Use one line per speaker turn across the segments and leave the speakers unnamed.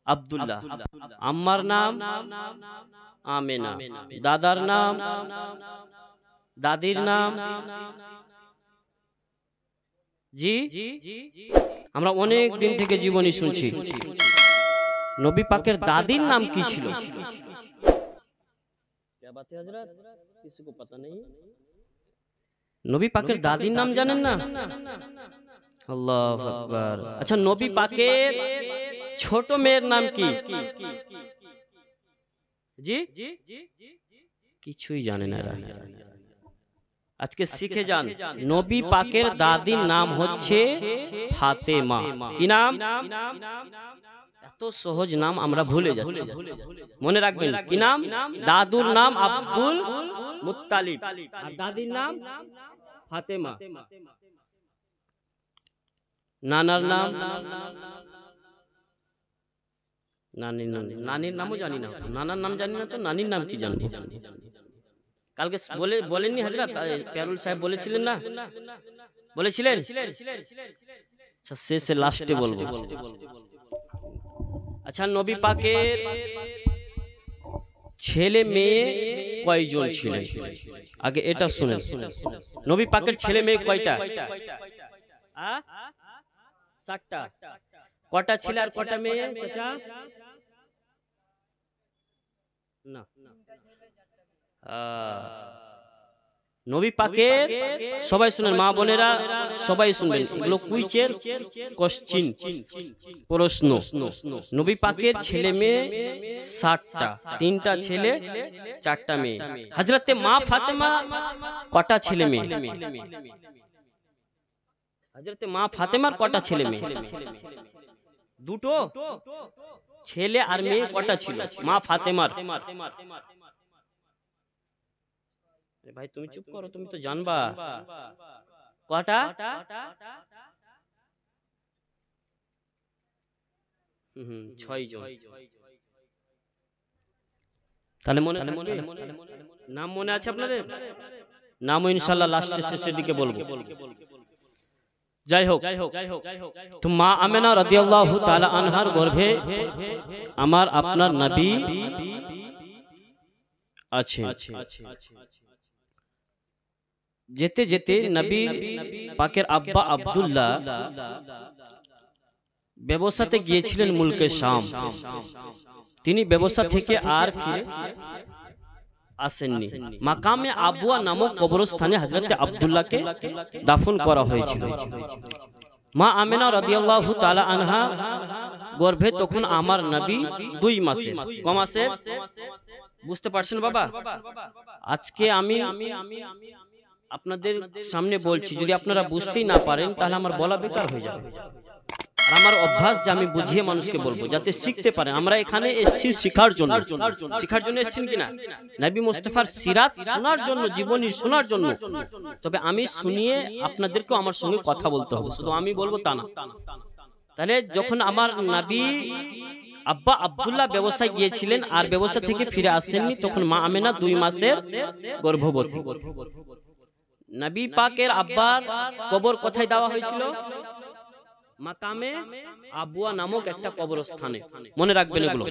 আব্দুল্লাহ। আম্মার নাম আমেনা। দাদার নাম, দাদির নাম জি। আমরা অনেক দিন থেকে জীবনী শুনছি। নবী পাকের দাদির নাম কি ছিল? নবী পাকের দাদির নাম জানেন না? আল্লাহু আকবার। আচ্ছা, নবী পাকের ছোট মেয়ের নাম কি? জি, কিছুই জানে না এরা। আজকে শিখে যান, নবী পাকের দাদির নাম হচ্ছে ফাতেমা। কি নাম? এত সহজ নাম আমরা ভুলে যাচ্ছি, মনে রাখবেন। কি নাম? দাদুর নাম আব্দুল মুত্তালিব আর দাদির নাম ফাতেমা। নানার নাম, নানির নামও জানি না, নানার নাম জানি না, তো নানির নাম কি জানবো? কালকে বলেননি হযরত প্যারুল সাহেব বলেছিলেন না? বলেছিলেন? আচ্ছা, শেষে লাস্টে বলবো। আচ্ছা, নবী পাকের ছেলে মেয়ে কয়জন ছিলেন? আগে এটা শুনেন। নবী পাকের ছেলে মেয়ে কয়টা? 7টা। কটা ছেলে আর কটা মেয়ে? না, নবী পাকের, সবাই শুনেন, মা বোনেরা সবাই শুনবেন, এগুলো কুইজের কোশ্চেন, প্রশ্ন। নবী পাকের ছেলে মেয়ে 7টা, 3টা ছেলে 4টা মেয়ে। হযরতে মা ফাতেমা কটা ছেলে মেয়ে? হযরতে মা ফাতেমার কটা ছেলে মেয়ে? 2টো। ছেলে আর মেয়ে কটা ছিল মা ফাতেমার? ভাই তুমি চুপ করো, তুমি তো জানবা। কটা? 6 জন। তাহলে মনে নাম মনে আছে আপনাদের? নামও ইনশাআল্লাহ লাস্টে শেষের দিকে বলবো। যাই হোক, তো মা আমেনা রাদিয়াল্লাহু তাআলা আনহার গর্ভে আমার আপনার নবী আছে। যেতে যেতে নবী পাকের আব্বা আব্দুল্লাহ ব্যবসাতে গিয়েছিলেন মুলকে শাম। তিনি ব্যবসা থেকে আর ফিরে আসেননি। মাকামে আবুয়া নামক কবরস্থানে হযরতে আব্দুল্লাহকে দাফন করা হয়েছিল। মা আমেনা রাদিয়াল্লাহু তাআলা আনহা গর্ভে তখন আমার নবী 2 মাসের। ক মাসের? বুঝতে পারছেন বাবা? আজকে আমি আপনাদের সামনে বলছি, যদি আপনারা বুঝতেই না পারেন তাহলে আমার বলা বেকার হয়ে যাবে। আর আমার অভ্যাস যে আমি বুঝিয়ে মানুষকে বলবো যাতে শিখতে পারে। আমরা এখানে এসেছি শিখার জন্য। শিখার জন্য এসেছেন কিনা? নবী মুস্তাফার সিরাত শোনার জন্য, জীবনী শোনার জন্য। তবে আমি শুনিয়ে আপনাদেরকেও আমার সঙ্গে কথা বলতে হবে, শুধু আমি বলবো তা না। তাহলে যখন আমার নবী আব্বা আব্দুল্লাহ ব্যবসায় গিয়েছিলেন আর ব্যবসা থেকে ফিরে আসেননি, তখন মা আমেনা 2 মাসের গর্ভবতী। নবী পাকের আব্বার কবর কোথায় দেওয়া হয়েছিল? মাকামে আবুয়া নামক একটা কবরস্থানে। মনে রাখবেন এগুলো।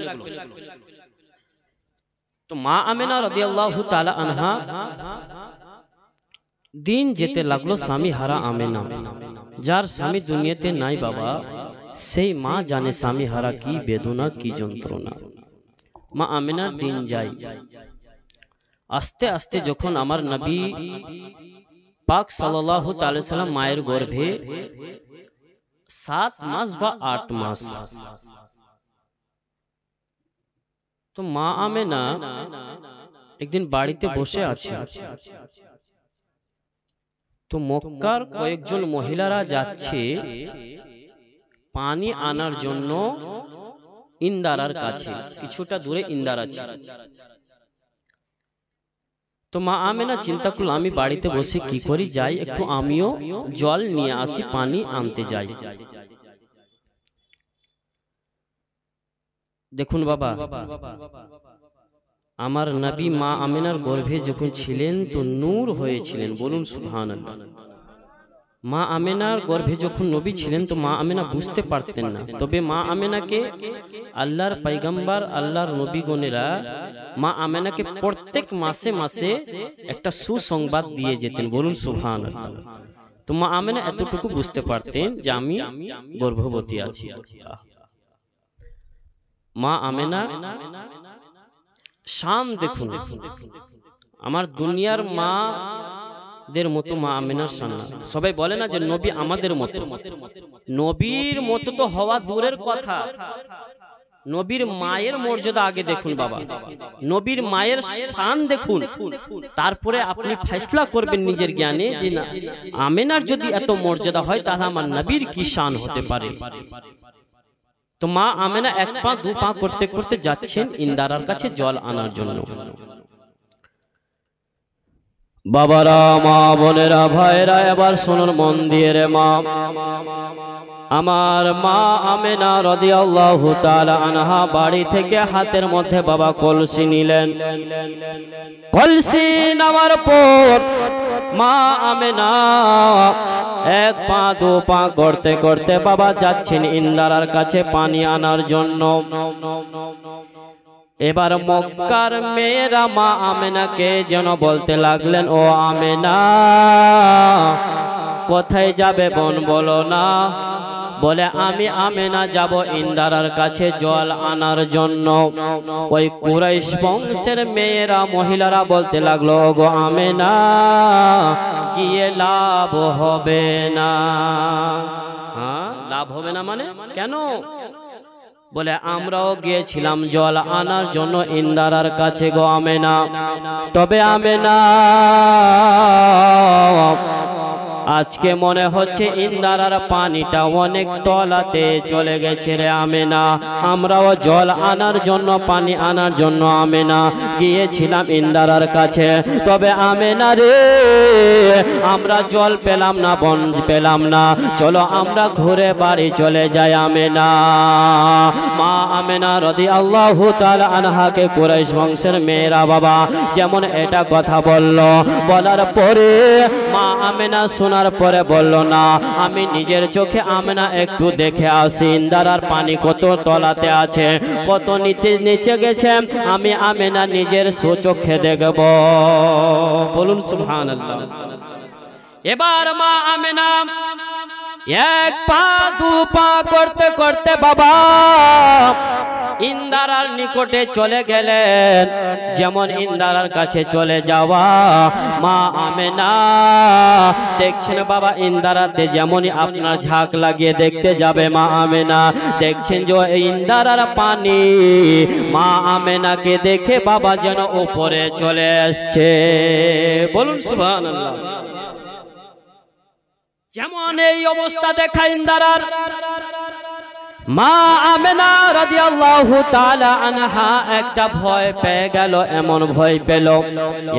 তো মা আমেনা রাদিয়াল্লাহু তাআলা আনহা দিন যেতে লাগলো স্বামী হারা আমেনা। যার স্বামী দুনিয়াতে নাই বাবা, সেই মা জানে স্বামী হারা কি বেদনা, কি যন্ত্রণা। মা আমেনার দিন যায়। আস্তে আস্তে যখন আমার নবী পাক সাল্লাল্লাহু তাআলা সাল্লাম মায়ের গর্ভে 7 মাস বা 8 মাস, তো মা আমেনা একদিন বাড়িতে বসে আছে। তো মক্কার কয়েকজন মহিলারা যাচ্ছে পানি আনার জন্য ইন্দারার কাছে, কিছুটা দূরে ইন্দার আছে। তো মা আমেনা চিন্তা করল, আমি বাড়িতে বসে কি করি, যাই একটু আমিও জল নিয়ে আসি, পানি আনতে যাই। দেখুন বাবা, আমার নবী মা আমেনার গর্ভে যখন ছিলেন তো নূর হয়েছিলেন। বলুন সুবহানাল্লাহ। আর মা আমেনা 2 মাসের গর্ভে যখন ছিলেন, 2 মাসের গর্ভে যখন ছিলেন, 2 মাসের গর্ভে যখন ছিলেন, 2 মাসের গর্ভে যখন ছিলেন, 2 মাসের গর্ভে যখন ছিলেন, তো নূর হয়েছিলেন। বলুন সুবহানাল্লাহ। মা আমেনার গর্ভে যখন নবী ছিলেন তো মা আমেনা বুঝতে পারতেন না, তবে মা আমেনাকে আল্লাহর পয়গম্বর আল্লাহর নবীগণেরা মা আমেনাকে প্রত্যেক মাসে মাসে একটা সুসংবাদ দিয়ে যেতেন। বলুন সুবহানাল্লাহ। তো মা আমেনা এতটুকু বুঝতে পারতেন যে আমি গর্ভবতী আছি। মা আমেনা শান দেখুন, আমার দুনিয়ার মা দের মতো মা আমেনার শান না। সবাই বলে না যে নবী আমাদের মতো, নবীর মতো তো হওয়া দূরের কথা, নবীর মায়ের মর্যাদা আগে দেখুন বাবা, নবীর মায়ের শান দেখুন, তারপরে আপনি ফয়সালা করবেন নিজের জ্ঞানে যে না আমেনার যদি এত মর্যাদা হয় তাহলে আমার নবীর কি শান হতে পারে। তো মা আমেনা এক পা দু পা করতে করতে যাচ্ছেন ইন্দারার কাছে জল আনার জন্য। বাবারা, মা বোনেরা, ভাইরা, এবার শুনুন মন দিয়ে রে মা। আমার মা আমেনা রাদিয়াল্লাহু তাআলা আনহা বাড়ি থেকে হাতের মধ্যে বাবা কলসি নিলেন। কলসি নেওয়ার পর মা আমেনা এক পা দু পা করতে করতে বাবা যাচ্ছেন ইন্দারার কাছে পানি আনার জন্য। এবার মক্কার মেয়েরা মা আমেনাকে যেন বলতে লাগলেন, ও আমেনা কোথায় যাবে বোন বলো না। বলে আমি আমেনা যাব ইন্দারার কাছে জল আনার জন্য। ওই কুরাইশ বংশের মেয়েরা মহিলারা বলতে লাগলো, গো আমেনা গিয়ে লাভ হবে না। হ্যাঁ, লাভ হবে না মানে কেন? বলে আমরাও গিয়েছিলাম জল আনার জন্য ইন্দারার কাছে গো আমেনা, তবে আমেনা আজকে মনে হচ্ছে ইন্দারার পানিটা অনেক তলাতে চলে গেছে রে আমেনা। আমরাও জল আনার জন্য পানি আনার জন্য আমেনা গিয়েছিলাম ইন্দারার কাছে, তবে আমেনা রে আমরা জল পেলাম না, বন পেলাম না, চলো আমরা ঘুরে বাড়ি চলে যাই আমেনা। মা আমেনা রাদিয়াল্লাহু তাআলা আনহাকে কুরাইশ বংশের মেয়েরা বাবা যেমন এটা কথা বলল, বলার পরে মা আমেনা শোনার পরে বলল, না আমি নিজের চোখে আমেনা একটু দেখে আসি ইন্দারার পানি কত তলাতে আছে, কত নিচে গেছে, আমি আমেনা নিজের চোখে দেখব। বলুন সুবহানাল্লাহ। এবার মা আমেনা এক পা দু পা করতে করতে বাবা ইন্দারার নিকটে চলে গেলেন। যেমন ইন্দারার কাছে চলে যাওয়া মা আমেনা দেখছেন বাবা ইন্দারাতে যেমনই আপনার ঝাঁক লাগিয়ে দেখতে যাবে মা আমেনা দেখছেন যে ইন্দারার পানি মা আমেনাকে দেখে বাবা যেন উপরে চলে আসছে। বলুন সুবহানাল্লাহ। যেমন এই অবস্থা দেখা ইন্দারার, মা আমেনা রাদিয়াল্লাহু তাআলা আনহা একটা ভয় পেয়ে গেল। এমন ভয় পেল,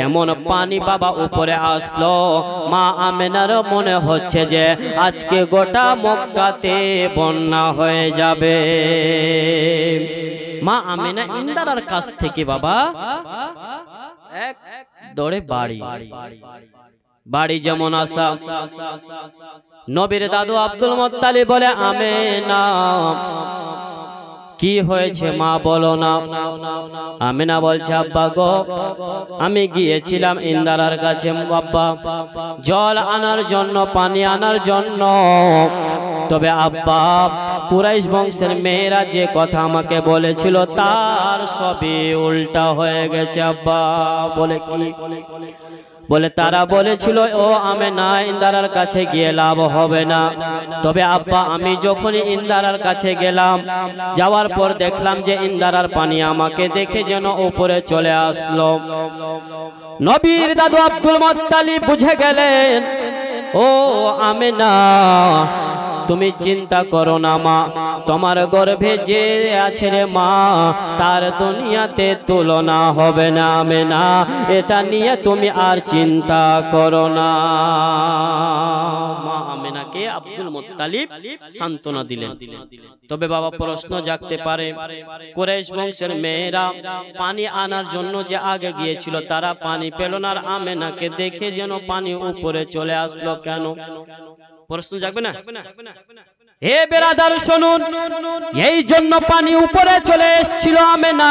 এমন পানি বাবা উপরে আসলো, মা আমেনার মনে হচ্ছে যে আজকে গোটা মক্কাতে বন্যা হয়ে যাবে। মা আমেনা ইন্দারার কাছ থেকে বাবা এক দৌড়ে বাড়ি যেমন আসা, নবীর দাদু আব্দুল মুত্তালিব বলে, আমেনা কি হয়েছে মা বলো না। আমেনা বলছে, আব্বা গো আমি গিয়েছিলাম ইন্দারার কাছে আব্বা জল আনার জন্য, পানি আনার জন্য, তবে আব্বা কুরাইশ বংশের মেয়েরা যে কথা আমাকে বলেছিল তার সবই উল্টা হয়ে গেছে আব্বা। বলে কি? বলে তারা বলেছিল ও আমেনা ইন্দারার কাছে গিয়ে লাভ হবে না, তবে আব্বা আমি যখনই ইন্দারার কাছে গেলাম যাওয়ার পর দেখলাম যে ইন্দারার পানি আমাকে দেখে যেন উপরে চলে আসলো। নবীর দাদু আব্দুল মুত্তালিব বুঝে গেলেন, ও আমেনা তুমি চিন্তা করো না মা, তোমার গর্ভে যে আছে রে মা তার দুনিয়াতে তুলনা হবে না আমেনা, এটা নিয়ে তুমি আর চিন্তা করো না। মা আমেনাকে আব্দুল মুত্তালিব সান্ত্বনা দিলেন। তবে বাবা প্রশ্ন জাগতে পারে, কুরাইশ বংশের মেয়েরা পানি আনার জন্য যে আগে গিয়েছিল তারা পানি পেল না, আর আমেনাকে দেখে যেন পানি উপরে চলে আসলো কেন? প্রশ্ন জাগবে না? হে বেরাদার শুনুন, এই জন্য পানি উপরে চলে এসেছিল আমেনা।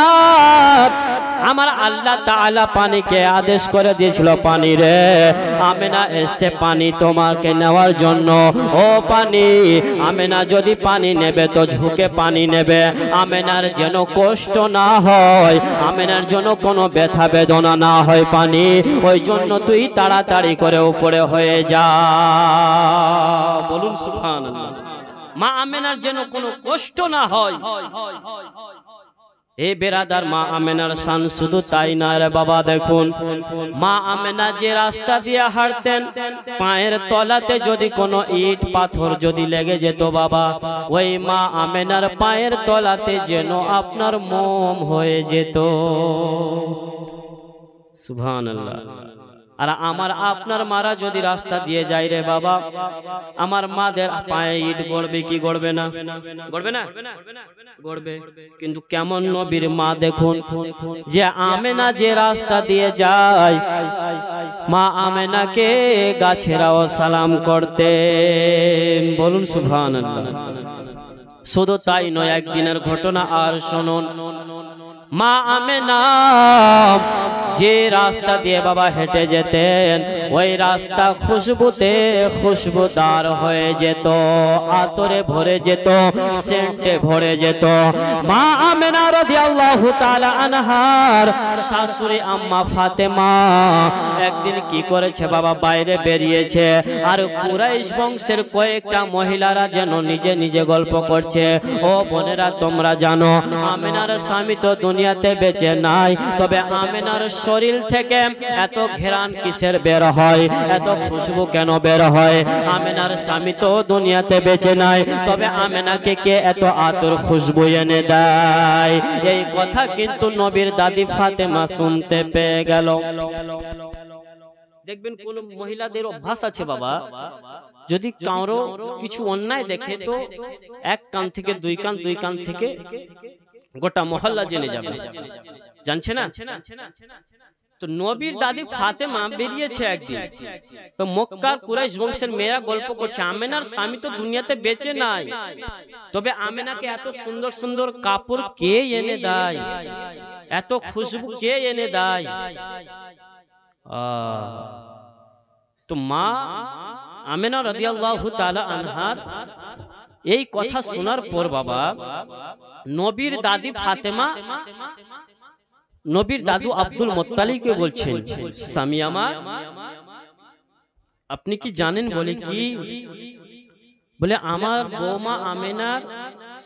আমার আল্লাহ তাআলা পানিকে আদেশ করে দিয়েছিল, পানি রে আমেনা এসে পানি তোমাকে নেওয়ার জন্য। ও পানি, আমেনা যদি পানি নেবে তো ঝুঁকে পানি নেবে, আমেনার যেন কষ্ট না হয়, আমেনার জন্য কোনো ব্যথা বেদনা না হয় পানি, ওই জন্য তুই তাড়াতাড়ি করে উপরে হয়ে যা। বলুন সুবহানাল্লাহ। মা আমেনার যেন কোনো কষ্ট না হয়। এ বেরাদার, মা আমেনার শান শুধু তাই না রে বাবা। দেখুন মা আমেনা যে রাস্তা দিয়ে হাঁটতেন, পায়ের তলাতে যদি কোনো ইট পাথর যদি লেগে যেত বাবা, ওই মা আমেনার পায়ের তলাতে যেন আপনার মোম হয়ে যেত। সুবহানাল্লাহ। আর আমার আপনার মারা যদি রাস্তা দিয়ে যায় রে বাবা, আমার মাদের পায়ে ইট গড়বে কি গড়বে না? গড়বে না? গড়বে। কিন্তু কেমন নবীর মা দেখুন, যে আমেনা যে রাস্তা দিয়ে যায়, মা আমেনাকে গাছেরাও সালাম করতেন। বলুন সুবহানাল্লাহ। শুধু তাই নয়, একদিনের ঘটনা আর শুনুন। মা আমেনা যে রাস্তা দিয়ে বাবা হেঁটে যেতেন, ওই রাস্তা খুশবুতে খুশবুদার হয়ে যেত, আতরে ভরে যেত, সেন্টে ভরে যেত। মা আমেনা রাদিয়াল্লাহু তাআলা আনহার শাশুড়ি আম্মা ফাতেমা একদিন কি করেছে বাবা, বাইরে বেরিয়েছে, আর কুরাইশ বংশের কয়েকটা মহিলারা যেন নিজে নিজে গল্প করছে। ও বোনেরা, তোমরা জানো আমেনার স্বামী তো দুনিয়াতে বেঁচে নাই, তবে আমেনার শরীর থেকে এত ঘেরান কিসের বের হয়, এত খুশবু কেন বের হয়? আমেনার স্বামী তো দুনিয়াতে বেঁচে নাই, তবে আমেনাকে কে এত আতর খুশবু এনে দেয়? এই কথা কিন্তু নবীর দাদি ফাতেমা শুনতে পেয়ে গেল। দেখবেন কোন মহিলাদের অভ্যাস আছে বাবা, যদি কারো কিছু অন্যায় দেখে তো এক কান থেকে দুই কান, দুই কান থেকে গোটা মহল্লা জেনে যাবে, জানছে না? তো নবীর দাদি ফাতেমা বেরিয়েছে একদিন, তো মক্কার কুরাইশ বংশের মেয়েরা গল্প করছে, আমেনার স্বামী তো দুনিয়াতে বেঁচে নাই, তবে আমেনাকে এত সুন্দর সুন্দর কাপড় কে এনে দেয়, এত খুশবু কে এনে দেয়? তো মা আমেনা রাদিয়াল্লাহু তাআলা আনহার এই কথা শোনার পর বাবা, নবীর দাদি ফাতেমা নবীর দাদু আব্দুল মুত্তালিবকে বলছেন, স্বামী আমার, আপনি কি জানেন? বলে কি? বলে আমার বৌমা আমেনার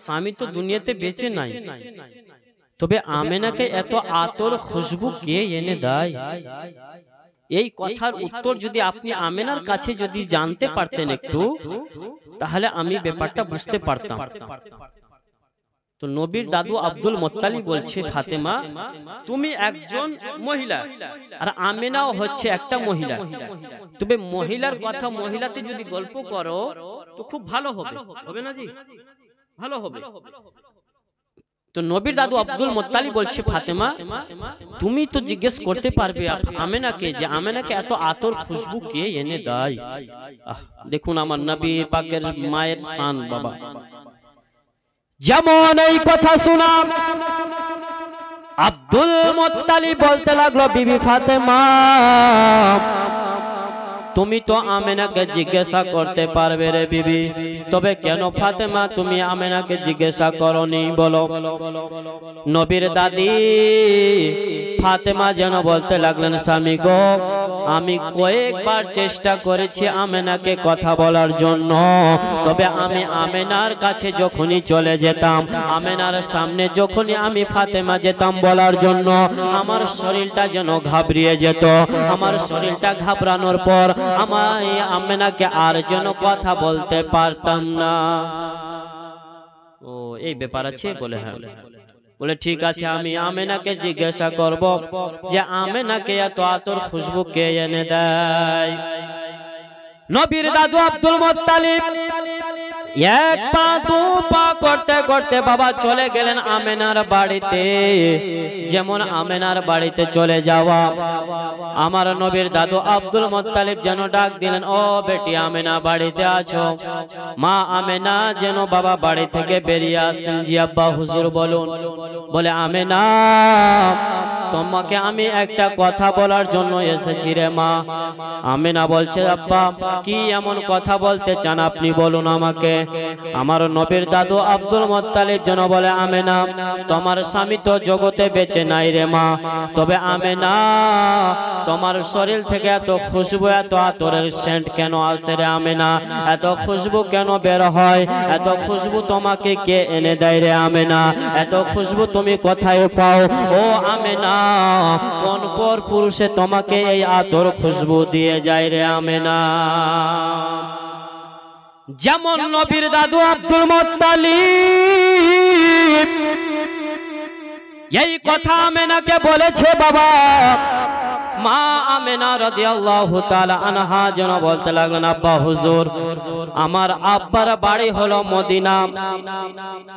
স্বামী তো দুনিয়াতে বেঁচে নাই, তবে আমেনাকে এত আতর খুশবু কে এনে দেয়? এই কথার উত্তর যদি আপনি আমেনার কাছে যদি জানতে পারতেন একটু, তাহলে আমি ব্যাপারটা বুঝতে পারতাম। তো নবীর দাদু আব্দুল মুত্তালিব বলছে, ফাতেমা তুমি একজন মহিলা আর আমেনাও হচ্ছে একটা মহিলা, তবে মহিলার কথা মহিলাতে যদি গল্প করো তো খুব ভালো হবে, হবে না জি? ভালো হবে। তো নবীর দাদু আব্দুল মুত্তালিব বলছে, ফাতেমা তুমি তো জিজ্ঞেস করতে পারবে আমেনাকে যে আমেনাকে এত আতর খুশবু কে এনে দেয়। দেখুন আমার নবী পাকের মায়ের শান বাবা। যেমন এই কথা শোনা আব্দুল মুত্তালিব বলতে লাগলো, বিবি ফাতেমা তুমি তো আমেনাকে জিজ্ঞাসা করতে পারবে রে বিবি, তবে কেন ফাতেমা তুমি আমেনাকে জিজ্ঞাসা করনি বলো? নবীর দাদি ফাতেমা যেন বলতে লাগলেন, স্বামী গো, আমি কয়েকবার চেষ্টা করেছি আমেনাকে কথা বলার জন্য, তবে আমি আমেনার কাছে যখনই চলে যেতাম, আমেনার সামনে যখনই আমি ফাতেমা যেতাম বলার জন্য, আমার শরীরটা যেন ঘাবড়িয়ে যেত। আমার শরীরটা ঘাবড়ানোর পর আমার আমেনাকে আর যেন কথা বলতে পারতাম না। ও এই ব্যাপার আছে? বলে হ্যাঁ। বলে ঠিক আছে, আমি আমেনাকে জিজ্ঞাসা করব যে আমেনাকে এত আতর খুশবু কে এনে দেয়। নবীর দাদু আব্দুল মুত্তালিব এক পা দু পা করতে করতে বাবা চলে গেলেন আমেনার বাড়িতে। যেমন আমেনার বাড়িতে চলে যাওয়া, আমার নবীর দাদু আব্দুল মুত্তালিব যেন ডাক দিলেন, ও বেটি আমেনা বাড়িতে আছো? মা আমেনা যেন বাবা বাড়ি থেকে বেরিয়ে আসলেন। জি আব্বা হুজুর বলুন। বলে আমেনা, তোমাকে আমি একটা কথা বলার জন্য এসেছি রে মা। আমেনা বলছে, আব্বা কি এমন কথা বলতে চান আপনি বলুন আমাকে। আমার নবীর দাদু আব্দুল মুত্তালিব যেন বলে, আমেনা তোমার স্বামী তো জগতে বেঁচে নাই রে মা, তবে আমেনা তোমার শরীর থেকে এত খুশবু, এত আতরের সেন্ট কেন আসে রে আমেনা? এত খুশবু কেন বের হয়? এত খুশবু তোমাকে কে এনে দেয় রে আমেনা? এত খুশবু তুমি কোথায় পাও ও আমেনা? কোন পর পুরুষে তোমাকে এই আতর খুশবু দিয়ে যায় রে আমেনা? যেমন নবীর দাদু আব্দুল মুত্তালিব এই কথা আমেনাকে বলেছে বাবা, মা আমেনা রাদিয়াল্লাহু তাআলা আনহা যেন বলতে লাগলেন, আব্বা হুজুর আমার আব্বার বাড়ি হলো মদিনা।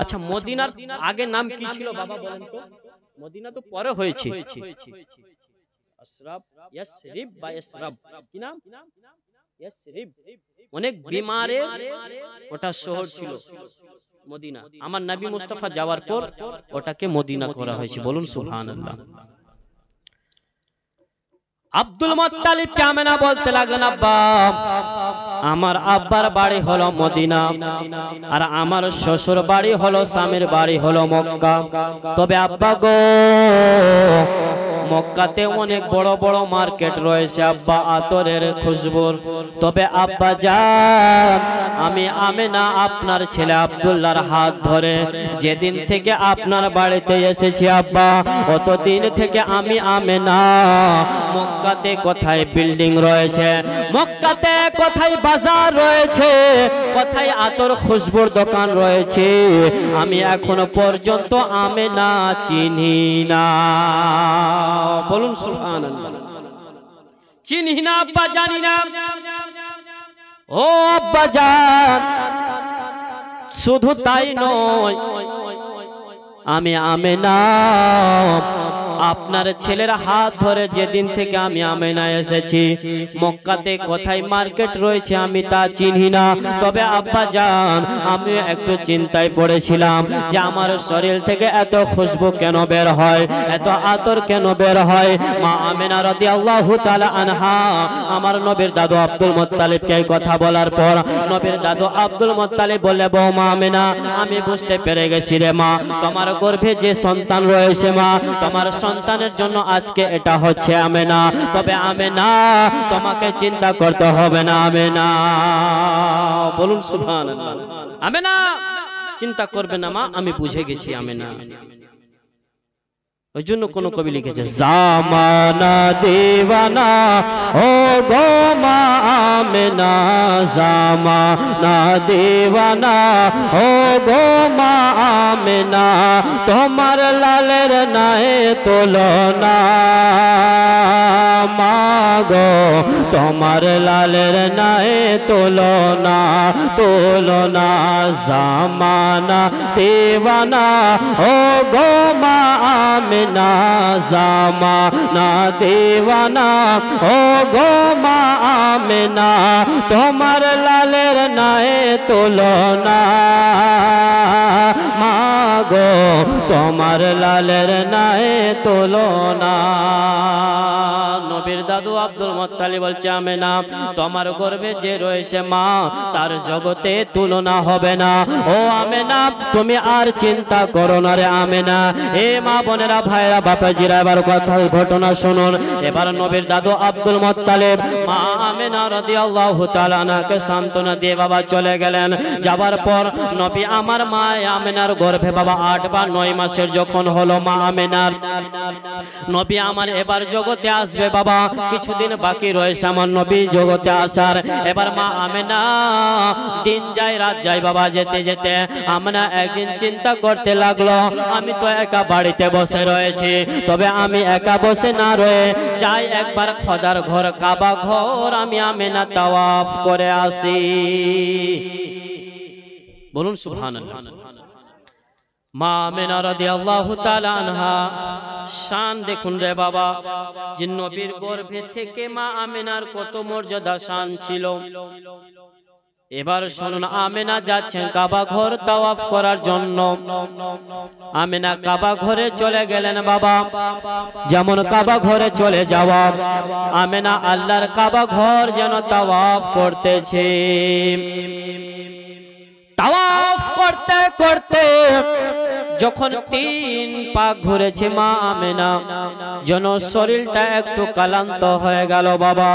আচ্ছা মদিনার আগে নাম কি ছিল বাবা বলেন তো? মদিনা তো পরে হয়েছে। আসরাব, ইয়াসরিব বা ইসরাব, কি নাম? ইয়াসরিব। অনেক বিমারের ওটা শহর ছিল মদিনা। আমার নবী মুস্তাফা যাওয়ার পর ওটাকে মদিনা করা হয়েছে। বলুন সুবহানাল্লাহ। আব্দুল মুত্তালিব কে আমেনা বলতে লাগলেন, আব্বা আমার আব্বার বাড়ি হলো মদিনা, আর আমার শ্বশুর বাড়ি হলো, স্বামীর বাড়ি হলো মক্কা। তবে আব্বা গো মক্কাতে অনেক বড় বড় মার্কেট রয়েছে আব্বা আতরের খুশবুর। তবে আব্বা যান আমি আমেনা আপনার ছেলে আব্দুল্লাহর হাত ধরে যেদিন থেকে আপনার বাড়িতে এসেছি আব্বা, অতদিন থেকে আমি আমেনা মক্কাতে কোথায় বিল্ডিং রয়েছে, মক্কাতে কোথায় বাজার রয়েছে, কোথায় আতর খুশবুর দোকান রয়েছে, আমি এখনো পর্যন্ত আমেনা চিনি না। বলুন সুবহানাল্লাহ। চিনি না আব্বা, জানি না। ও আব্বা জান, শুধু তাই নয়, আমি আমেনা আপনার ছেলের হাত ধরে যেদিন থেকে আমি আমেনা এসেছি, মক্কাতে কোথায় মার্কেট রয়েছে আমি তা চিনি না। তবে আব্বা জান আমি একটু চিন্তায় পড়েছিলাম যে আমার শরীর থেকে এত খুশবু কেন বের হয়, এত আতর কেন বের হয়। মা আমেনা রাদিয়াল্লাহু তাআলা আনহা আমার নবীর দাদু আব্দুল মুত্তালিবকে এই কথা বলার পর নবীর দাদু আব্দুল মুত্তালিব বলে, বৌমা আমেনা আমি বুঝতে পেরে গেছি রে মা, তোমার গর্ভে যে সন্তান রয়েছে মা, তোমার সন্তানের জন্য আজকে এটা হচ্ছে আমেনা। তবে আমেনা তোমাকে চিন্তা করতে হবে না আমেনা। বলুন সুবহানাল্লাহ। আমেনা চিন্তা করবে না মা, আমি বুঝে গেছি আমেনা। ওই জন্য কোন কবি লিখেছে, জামানা দেওয়ানা ও গো মা আমেনা, জামানা দেওয়ানা ও গো মা আমেনা, তোমার লালের নাই তুলনা মা গো, তোমার লালের নাই তুলনা, তুলনা জামানা দেওয়ানা ও গো মা আমেনা, জামানা দেওয়ানা ও গো মা আমেনা, তোমার লালের নাই তুলনা মা গো, তোমার লালের নাই তুলনা। নবীর দাদু আব্দুল মুত্তালিব বলছে, আমেনা তোমার গর্ভে যে রয়েছে মা, তার জগতে তুলনা হবে না। ও আমেনা তুমি আর চিন্তা করো না রে আমেনা। এ মা বোনেরা ভাইরা বাপাজিরা এবার কথা ঘটনা শুনুন। এবার নবীর দাদু আব্দুল মুত্তালিব মা আমেনা রাদিয়াল্লাহু তাআলা আনহাকে সান্ত্বনা দিয়ে বাবা চলে গেলেন। যাবার পর নবী আমার মা আমেনার গর্ভে বাবা 8 বা 9 মাসের যখন হলো মা আমেনার, নবী আমার এবার জগতে আসবে বাবা, কিছুদিন বাকি রয়েছে আমার নবী জগতে আসার। এবার মা আমেনা দিন যায় রাত যায় বাবা, যেতে যেতে আমেনা একদিন চিন্তা করতে লাগলো, আমি তো একা বাড়িতে বসে রয়েছি, তবে আমি একা বসে না রয়ে যাই একবার খোদার ঘর কাবা ঘর আমি আমেনা তাওয়াফ করে আসি। বলুন সুবহানাল্লাহ। মা আমেনা রাদিয়াল্লাহু তাআলা আনহা শান দেখুন রে বাবা, যে নবীর গর্ভে থেকে মা আমেনার কত মর্যাদা শান ছিল। এবার শুনুন, আমেনা যাচ্ছেন কাবা ঘর তাওয়াফ করার জন্য। আমেনা কাবা ঘরে চলে গেলেন বাবা। যেমন কাবা ঘরে চলে যাওয়া, আমেনা আল্লাহর কাবা ঘর যেন তাওয়াফ করতেছে। তাওয়াফ করতে করতে যখন 3 পাক ঘুরেছে মা আমেনা, যেন শরীরটা একটু ক্লান্ত হয়ে গেল বাবা।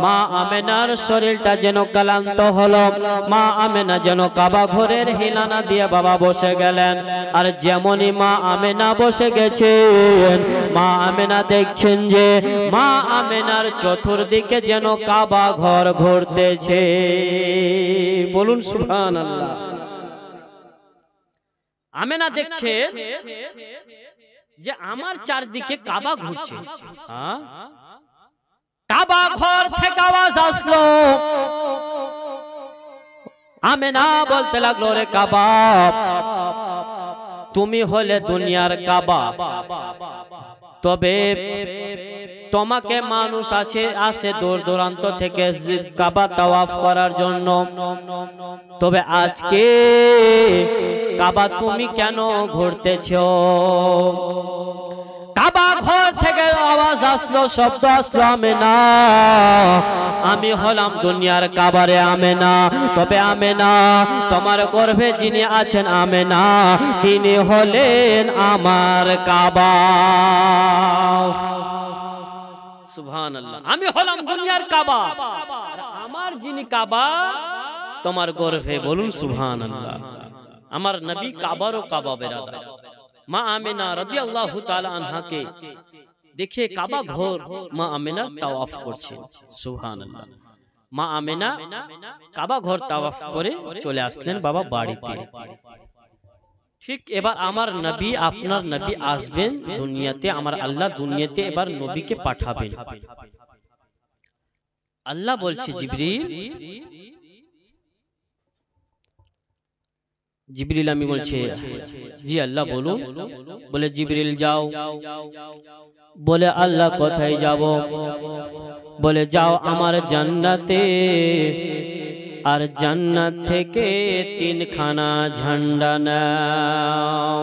মা আমেনার শরীরটা যেন ক্লান্ত হলো। মা আমেনা যেন কাবা ঘরের হিলানা দিয়ে বাবা বসে গেলেন। আর যেমনই মা আমেনা বসে গেছেন, মা আমেনা দেখছেন যে মা আমেনার চতুর্দিকে যেন কাবা ঘর ঘুরতেছে। বলুন সুবহানাল্লাহ। আমেনা দেখছে যে আমার চারদিকে কাবা ঘুরছে। কাবা ঘর থেকে আওয়াজ আসলো। আমেনা বলতে লাগলো, রে কাবা, তুমি হলে দুনিয়ার কাবা, তবে তোমাকে মানুষ আসে দূর দূরান্ত থেকে কাবা তাওয়াফ করার জন্য। তবে আজকে কাবা তুমি কেন ঘুরতেছো? কাবা ঘর থেকে আওয়াজ আসলো, শব্দ আসলো, আমেনা, আমি হলাম দুনিয়ার কাবারে আমেনা। তবে আমেনা, তোমার গর্ভে যিনি আছেন আমেনা, তিনি হলেন আমার কাবা। সুবহানাল্লাহ। আমি হলাম দুনিয়ার কাবা, আমার যিনি কাবা তোমার গর্ভে। বলুন সুবহানাল্লাহ। আমার নবী কাবারও কাবা বেরাদার। মা আমেনা রাদিয়াল্লাহু তাআলা আনহাকে দেখে কাবা ঘর মা আমেনা তাওয়াফ করছেন। সুবহানাল্লাহ। মা আমেনা কাবা ঘর তাওয়াফ করে চলে আসলেন বাবা বাড়িতে। ঠিক এবার আমার নবী, আপনার নবী আসবেন দুনিয়াতে। আমার আল্লাহ দুনিয়াতে এবার নবীকে পাঠাবেন। আল্লাহ বলছে, জিবরিল আমি বলছে, জি আল্লাহ বলুন। বলে জিবরিল যাও। বলে আল্লাহ কোথায় যাব? বলে যাও আমার জান্নাতে, আর জান্নাত থেকে 3খানা ঝান্ডা নাও।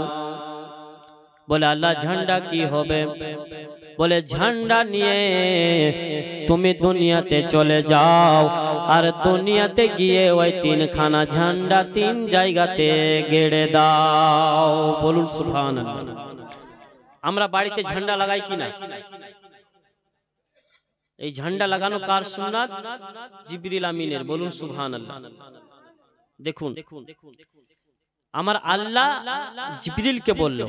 বলে আল্লাহ ঝান্ডা কি হবে? বলে ঝান্ডা নিয়ে তুমি দুনিয়াতে চলে যাও, আর দুনিয়াতে গিয়ে ওই 3খানা ঝান্ডা 3 জায়গাতে গেড়ে দাও। বলুন সুবহানাল্লাহ। আমরা বাড়িতে ঝান্ডা লাগাই কিনা? এই ঝান্ডা লাগানো কার সুন্নাত? জিবরিল আমিনের। বলুন সুবহানাল্লাহ। দেখুন, আমার আল্লাহ জিবরিলকে বলল,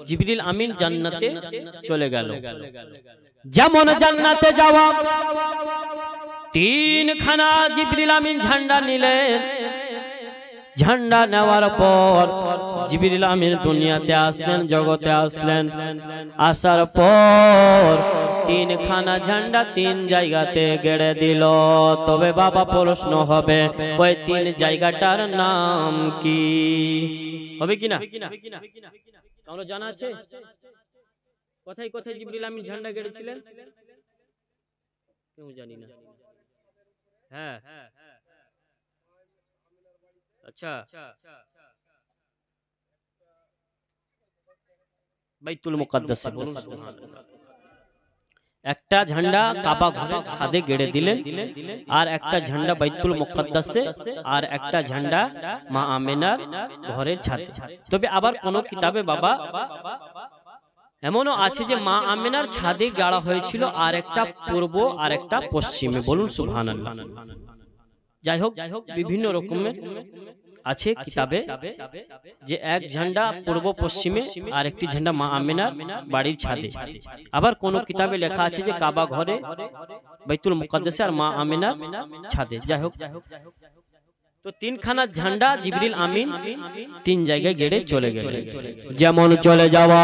জিবরিল আমিন জান্নাতে চলে গেল। যেমন জান্নাতে যাওয়া, 3খানা জিবরিল আমিন ঝান্ডা নিলেন। ঝান্ডা নেওয়ার পর জিবরিল আমিন দুনিয়াতে আসলেন, জগতে আসলেন। আসার পর 3খানা ঝান্ডা 3 জায়গাতে গেড়ে দিল। তবে বাবা প্রশ্ন হবে, ওই 3 জায়গাটার নাম কি? হবে কিনা? কারো জানা আছে? কোথায় কোথায় জিবরিল আমিন ঝান্ডা গেড়েছিলেন? কেউ জানি না। হ্যাঁ, আচ্ছা, বাইতুল মুকাদ্দাসে। বলুন সুবহানাল্লাহ। একটা ঝান্ডা কাবা ঘরের ছাদে গেড়ে দিলেন, আর একটা ঝান্ডা বাইতুল মুকাদ্দাসে, আর একটা ঝান্ডা মা আমেনার ঘরের ছাদে। তবে আবার কোন কিতাবে বাবা এমনও আছে যে মা আমেনার ছাদে গাড়া হয়েছিল, আর একটা পূর্ব আর একটা পশ্চিমে। বলুন সুবহানাল্লাহ। যাই হোক, বিভিন্ন রকমের আছে কিতাবে যে এক ঝান্ডা পূর্ব পশ্চিমে, আর একটি ঝান্ডা মা আমেনার বাড়ির ছাদে। আবার কোন কিতাবে লেখা আছে যে কাবা ঘরে, বাইতুল মুকাদ্দাসে, আর মা আমেনার ছাদে। যাই হোক, তো 3খানা ঝান্ডা জিবরিল আমিন 3 জায়গায় গেড়ে চলে গেল। যেমন চলে যাওয়া,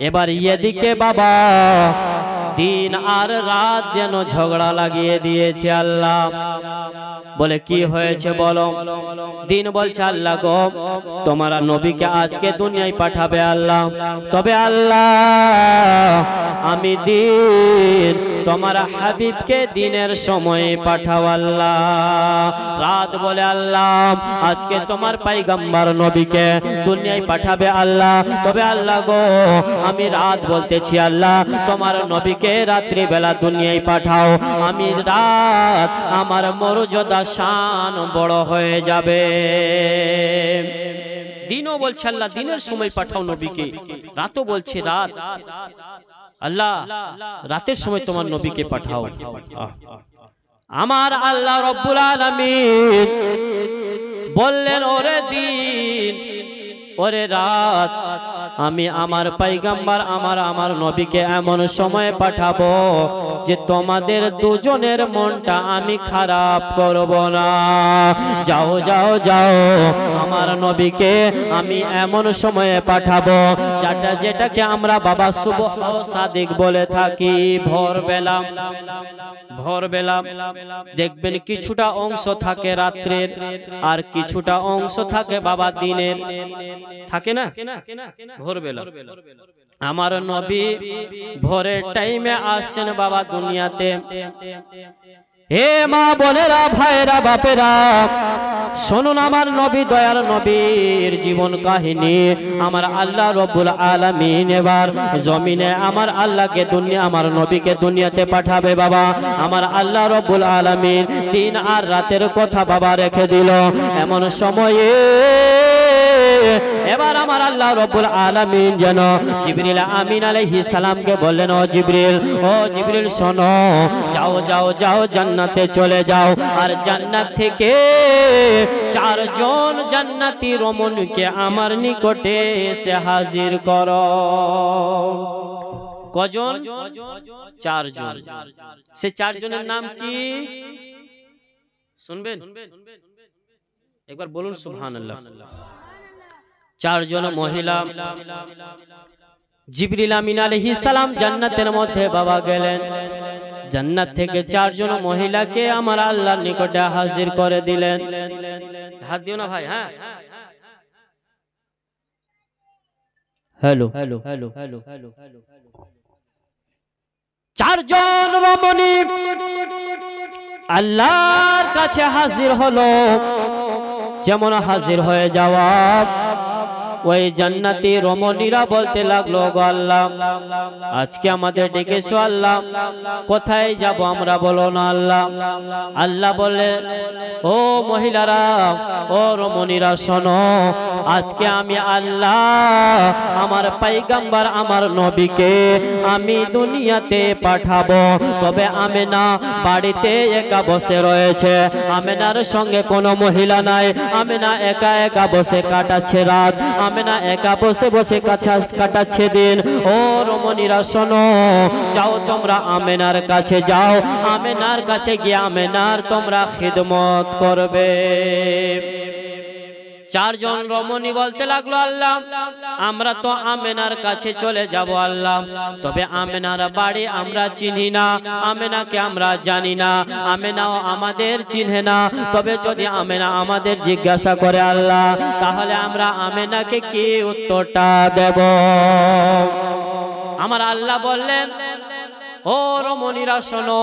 এবার এদিকে বাবা দিন আর রাত যেন ঝগড়া লাগিয়ে দিয়েছে আল্লাহ। বলে কি হয়েছে বলো? দিন বলছে আল্লাহ গো তোমার নবীকে আজকে দুনিয়ায় পাঠাবে আল্লাহ, তবে আল্লাহ আমি দিন তোমার হাবিবকে দিনের সময়ে পাঠাও আল্লাহ। রাত বলে আল্লাহ আজকে তোমার পয়গম্বর নবীকে দুনিয়ায় পাঠাবে আল্লাহ, তবে আল্লাহ গো আমি রাত বলতেছি আল্লাহ তোমার নবীকে রাত্রি বেলা দুনিয়ায় পাঠাও, আমি রাত আমার মর্যাদা শান বড় হয়ে যাবে। দিনও বলছে আল্লাহ দিনের সময় পাঠাও নবীকে, রাতও বলছে রাত আল্লাহ রাতের সময় তোমার নবীকে পাঠাও। আমার আল্লাহ রব্বুল আলামিন বললেন ওরে দিন ওরে রাত আমি আমার পয়গম্বর আমার নবীকে এমন সময় পাঠাবো যে তোমাদের দুজনের মনটা আমি খারাপ করব না। যাও যাও যাও আমার নবীকে আমি এমন সময়ে পাঠাবো যেটাকে আমরা বাবা সুবহ সাদিক বলে থাকি, ভোরবেলা। ভোরবেলা দেখবেন কিছুটা অংশ থাকে রাত্রের আর কিছুটা অংশ থাকে বাবা দিনের, থাকে না ভোরবেলা। আমার নবী ভোরের টাইমে আসছেন বাবা দুনিয়াতে। হে মা বোনেরা ভাইরা বাপেরা শুনুন আমার নবী দয়ার নবীর জীবন কাহিনী। আমার আল্লাহ রব্বুল আলামিন এবার জমিনে আমার আল্লাহকে দুনিয়া আমার নবীকে দুনিয়াতে পাঠাবে বাবা। আমার আল্লাহ রব্বুল আলামিন দিন আর রাতের কথা বাবা রেখে দিল। এমন সময়ে এবার আমার আল্লাহ রব্বুল আলামিন যেন জিবরিল আমিন আলাইহিস সালামকে বললেন ও জিবরিল শোনো, যাও যাও যাও জান্নাতে চলে যাও আর জান্নাত থেকে 4 জন জান্নাতি রমণীকে আমার নিকটে এসে হাজির করো। কজন? 4 জন। সে 4 জনের নাম কি শুনবেন? একবার বলুন সুবহানাল্লাহ। 4 জন মহিলা জিবরিল আমিন আলাইহিস সালাম জান্নাতের মধ্যে বাবা গেলেন। জান্নাত থেকে 4 জন মহিলাকে আমার আল্লাহর নিকটে হাজির করে দিলেন। হাত দিও না ভাই। হ্যাঁ হ্যালো 4 জন রমণী আল্লাহর কাছে হাজির হলো। যেমন হাজির হয়ে যাওয়া ওই জান্নাতি রমণীরা বলতে লাগলো গো আল্লাহ আজকে আমাদের ডেকেছো আল্লাহ, কোথায় যাব আমরা বলো না আল্লাহ। আল্লাহ বলে ও মহিলারা ও রমণীরা শোনো, আজকে আমি আল্লাহ আমার পয়গম্বর আমার নবীকে আমি দুনিয়াতে পাঠাবো, তবে আমেনা বাড়িতে একা বসে রয়েছে। আমেনার সঙ্গে কোনো মহিলা নাই, আমেনা একা একা বসে কাটাচ্ছে রাত, আমেনা একা বসে বসে কাটাচ্ছে দিন। ও রমণীরা শোনো, যাও তোমরা আমেনার কাছে যাও, আমেনার কাছে গিয়ে আমেনার তোমরা খিদমত করবে। 4 জন রমণী বলতে লাগলো আল্লাহ আমরা তো আমেনার কাছে চলে যাব আল্লাহ, তবে আমেনার বাড়ি আমরা চিনি না, আমেনাকে আমরা জানি না, আমেনাও আমাদের চিনে না। তবে যদি আমেনা আমাদের জিজ্ঞাসা করে আল্লাহ, তাহলে আমরা আমেনাকে কি উত্তরটা দেব? আমার আল্লাহ বললেন ও রমণীরা শোনো,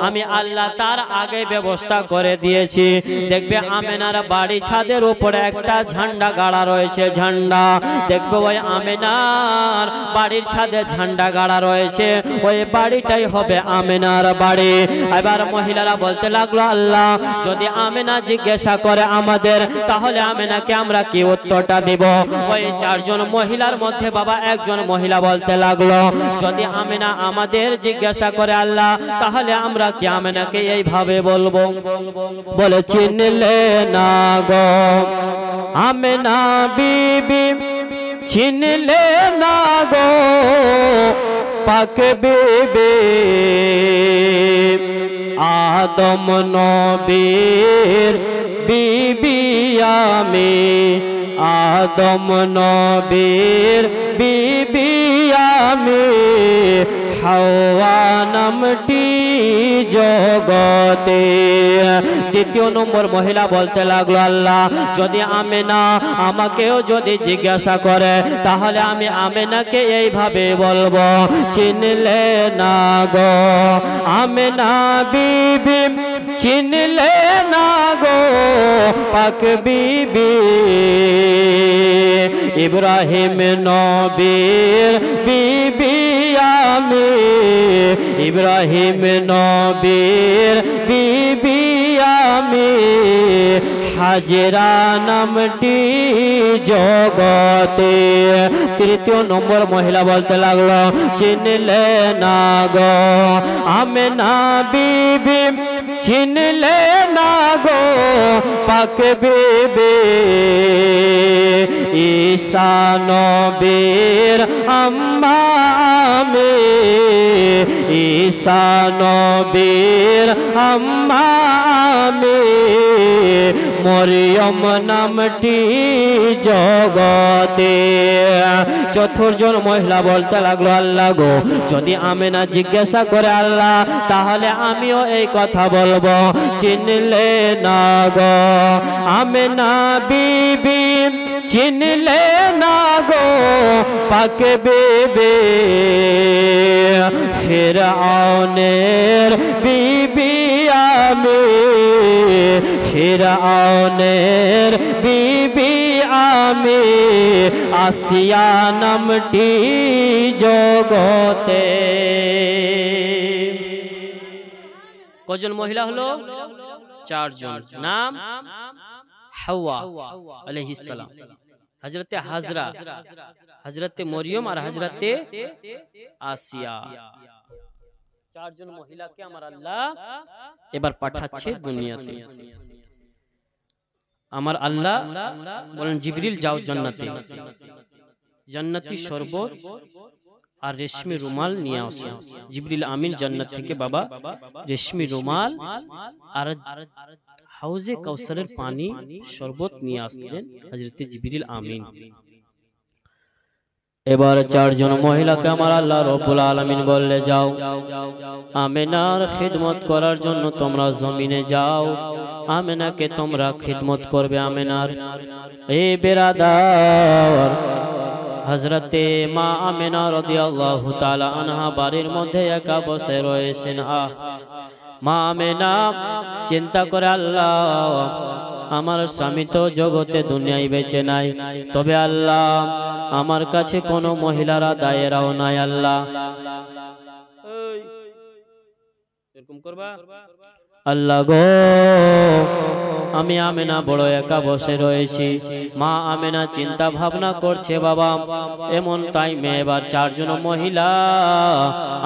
আমি আল্লাহ তার আগে ব্যবস্থা করে দিয়েছি। দেখবে আমেনার বাড়ি ছাদের উপরে একটা ঝান্ডা গাড়া রয়েছে, ঝান্ডা দেখবে ওই আমেনার বাড়ির ছাদে ঝান্ডা গাড়া রয়েছে, ওই বাড়িটাই হবে আমেনার বাড়ি। এবার মহিলারা বলতে লাগলো আল্লাহ যদি আমেনা জিজ্ঞাসা করে আমাদের, তাহলে আমেনাকে আমরা কি উত্তরটা দিব? ওই 4 জন মহিলার মধ্যে বাবা একজন মহিলা বলতে লাগলো যদি আমেনা আমাদের জিজ্ঞাসা করে আল্লাহ, তাহলে আমরা কি আমেনাকে এইভাবে বলবো? বলে চিনলে না গো আমেনা বিবি, চিনলে না গো পাক বিবি, আদম নবীর বিবি আমি, আদম নবীর বিবি আমি, হাওয়া নামটি জগতে। দ্বিতীয় নম্বর মহিলা বলতে লাগলো, আল্লাহ যদি আমেনা আমাকেও যদি জিজ্ঞাসা করে তাহলে আমি আমেনাকে এইভাবে বলবো, চিনলে না গো আমেনা বিবি, চিনলে না গো পাক বিবি, ইব্রাহিম নবীর বিবি আমি, ইব্রাহিম নবীর বিবি আমি, হাজেরা নামটি জগতে। তৃতীয় নম্বর মহিলা বলতে লাগলো, চিনলে না গো আমেনা বিবি, চিনলে না গো পাক বিবি, ঈসা নবীর আম্মা আমি, ঈসা নবীর আম্মা আমি, মরিয়ম নামটি জগতে। চতুর্জন মহিলা বলতে লাগলো, আল্লাহ গো যদি আমেনা জিজ্ঞাসা করে আল্লাহ তাহলে আমিও এই কথা বলবো, চিনলে না গো আমেনা বিবি, চিনলে না গো পাক বিবি, ফিরআউনের বিবি আমি, ফিরআউনের বিবি আমি, আসিয়া নামটি জগতে। কজন মহিলা হলো? চারজন। নাম হাওয়া আলাইহিস সালাম, হযরতে হাজরা, হযরতে মরিয়ম আর হযরতে আসিয়া। চারজন মহিলাকে আমার আল্লাহ এবার পাঠাচ্ছে দুনিয়াতে। আমার আল্লাহ বলেন, জিবরিল যাও জান্নাতে, জান্নাতি শরবত আর রেশমি রুমাল নিয়ে আসো। জিবরিল আমিন জান্নাত থেকে বাবা রেশমি রুমাল আর হাউজে কাউসারের পানি শরবত নিয়ে আসলেন হযরতে জিবরিল আমিন। এবার চারজন মহিলাকে আমার আল্লাহ রব্বুল আলামিন বললে, যাও আমেনার খিদমত করার জন্য তোমরা জমিনে যাও, আমেনাকে তোমরা খিদমত করবে। আমেনার এই বেরাদার হযরতে মা আমেনা রাদিয়াল্লাহু তাআলা আনহা বাড়ির মধ্যে একা বসে রয়েছেন। মা আমেনা চিন্তা করে, আল্লাহ আমার স্বামী তো জগতে দুনিয়ায় বেঁচে নাই, তবে আল্লাহ আমার কাছে কোনো মহিলারা দায়েরাও নাই। আল্লাহ এরকম করবা? আল্লাহ গো আমি আমেনা বড় একা বসে রয়েছি। মা আমেনা চিন্তা ভাবনা করছে, বাবা এমন টাইমে এবার চারজন মহিলা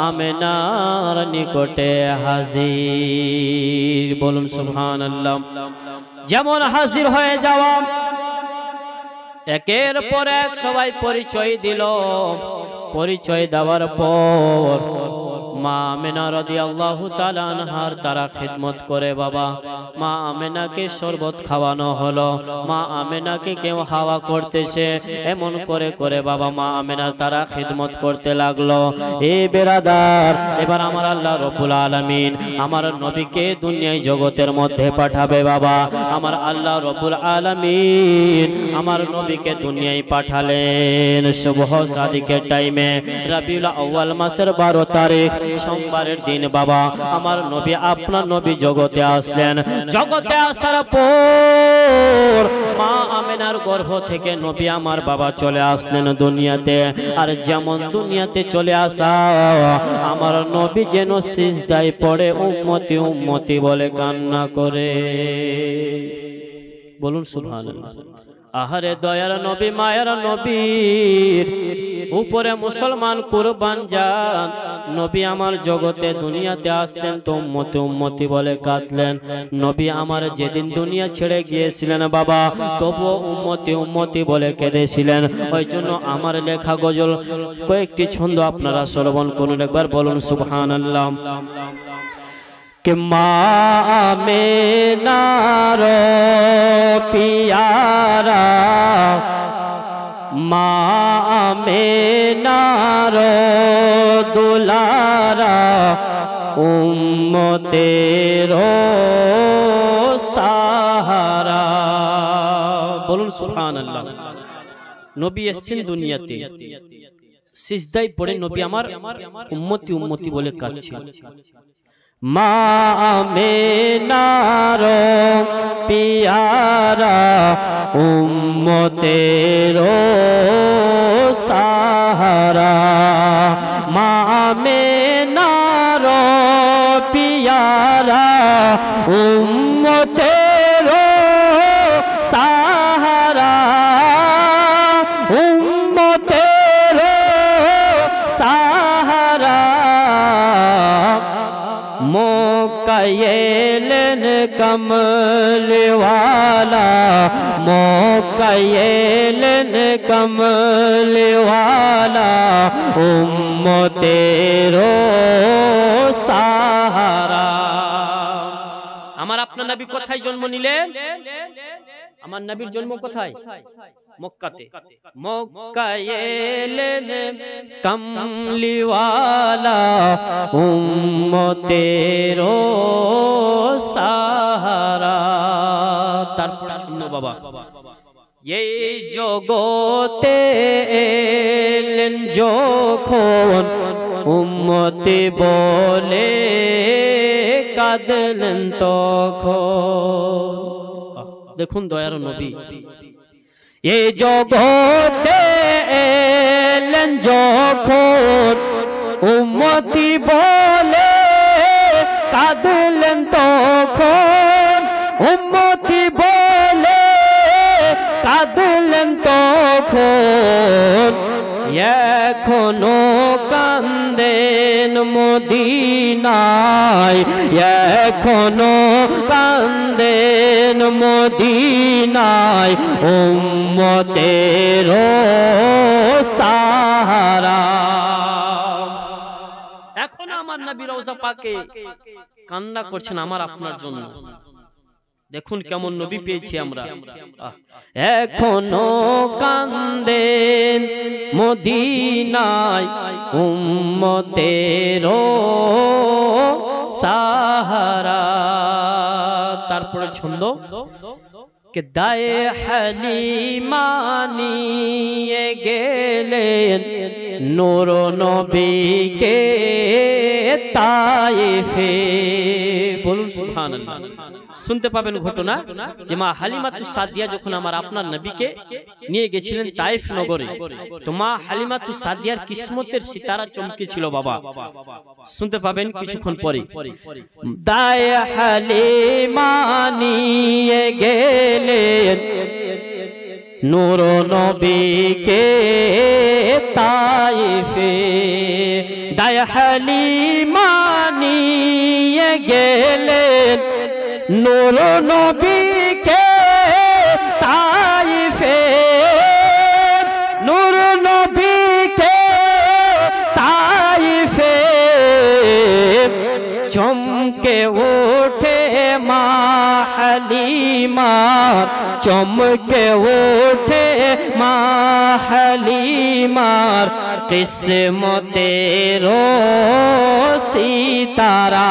আমেনার নিকটে হাজির। বলুন সুবহানাল্লাহ। যেমন হাজির হয়ে যাওয়া, একের পর এক সবাই পরিচয় দিল। পরিচয় দেওয়ার পর মা আমেনা রাদিয়াল্লাহু তাআলা আনহার তারা খিদমত করে। বাবা মা আমেনাকে শরবত খাওয়ানো হলো, মা আমেনাকে কেউ হাওয়া করতেছে, এমন করে করে বাবা মা আমেনার তারা খিদমত করতে লাগলো। এ বেরাদার, এবার আমার আল্লাহ রব্বুল আলামিন আমার নবীকে দুনিয়ায় জগতের মধ্যে পাঠাবে। বাবা আমার আল্লাহ রব্বুল আলামিন আমার নবীকে দুনিয়ায় পাঠালেন সুবহ সাদিকের টাইমে, রবিউল আউয়াল মাসের 12 তারিখ সোমবারের দিন। বাবা আমার নবী আপনার নবী জগতে আসলেন। জগতে আসার পর মা আমেনার গর্ভ থেকে নবী আমার বাবা চলে আসলেন দুনিয়াতে। আর যেমন দুনিয়াতে চলে আসা, আমার নবী যেন সিজদায় পড়ে উম্মতি উম্মতি বলে কান্না করে। বলুন সুবহানাল্লাহ। আহারে দয়ার নবী, মায়ের নবীর উপরে মুসলমান কুরবান যান। নবী আমার জগতে দুনিয়াতে আসলেন তো উম্মতি উম্মতি বলে কাঁদলেন। নবী আমার যেদিন দুনিয়া ছেড়ে গিয়েছিলেন বাবা, তবুও উম্মতি উম্মতি বলে কেঁদেছিলেন। ওই জন্য আমার লেখা গজল কয়েকটি ছন্দ আপনারা শ্রবণ করুন একবার। বলুন সুবহানাল্লাহ। कि माँ में नारो पियारा মা আমেনার দুলারা উম্মতের সাহারা। বলুন সুবহানাল্লাহ। নবী এসেছেন দুনিয়াতে, সিজদায় পড়ে নবী আমার উম্মতি উম্মতি বলে কাঁদছে। মা আমেনার পিয়ারা উম্মতের সাহারা। মা আমেনার পিয়ারা উম্মতের সাহারা। উম্মতের সাহারা। মক্কায় এলেন কমলওয়ালা, মক্কায় এলেন কমলওয়ালা উম্মতের সাহারা। আমার আপনার নবী কোথায় জন্ম নিলেন? আমার নবীর জন্ম কোথায়? মক্কাতে। মক্কায় এলেন কমলিওয়ালা উম্মতের সাহারা। তারপর শুনো বাবা, এই জগতে এলেন যখন উম্মতি বলে কাঁদলেন তখন। দেখুন দয়ার নবী, এই জগতে এলেন যখন উম্মতি বলে কাঁদলেন তখন। উম্মতি বলে কাঁদলেন তখন। এখনো কান্দেন মদিনায়, এখনো কান্দেন মদিনায় উম্মতের সাহারা। এখন আমার নবী রওজা পাকে কান্না করছেন আমার আপনার জন্য। দেখুন কেমন নবী পেয়েছি আমরা। এখনো কান্দেন মদিনায় উম্মতের সাহারা। তারপরে ছন্দ, কে দায়ে হালিমা নিয়ে গেলেন নূর নবীকে তায়েফে। বলুন সুবহানাল্লাহ। শুনতে পাবেন ঘটনা যে মা হালিমাতুস সাদিয়া যখন আমার আপনার নবীকে নিয়ে গেছিলেন তায়েফ নগরে, তো মা হালিমাতুস সাদিয়ার কিসমতের সিতারা চমকেছিল বাবা। শুনতে পাবেন কিছুক্ষণ পরে। দায়ে হালিমা নিয়ে গেলেন নূর নবীকে তায়েফে। দায়ে হালিমা নিয়ে গেলেন নূর নবীকে তায়েফে। নূর নবীকে তায়েফে। চমকে ওঠে মা হালিমা, চমকে ওঠে মা হালিমার কিসমতের সিতারা।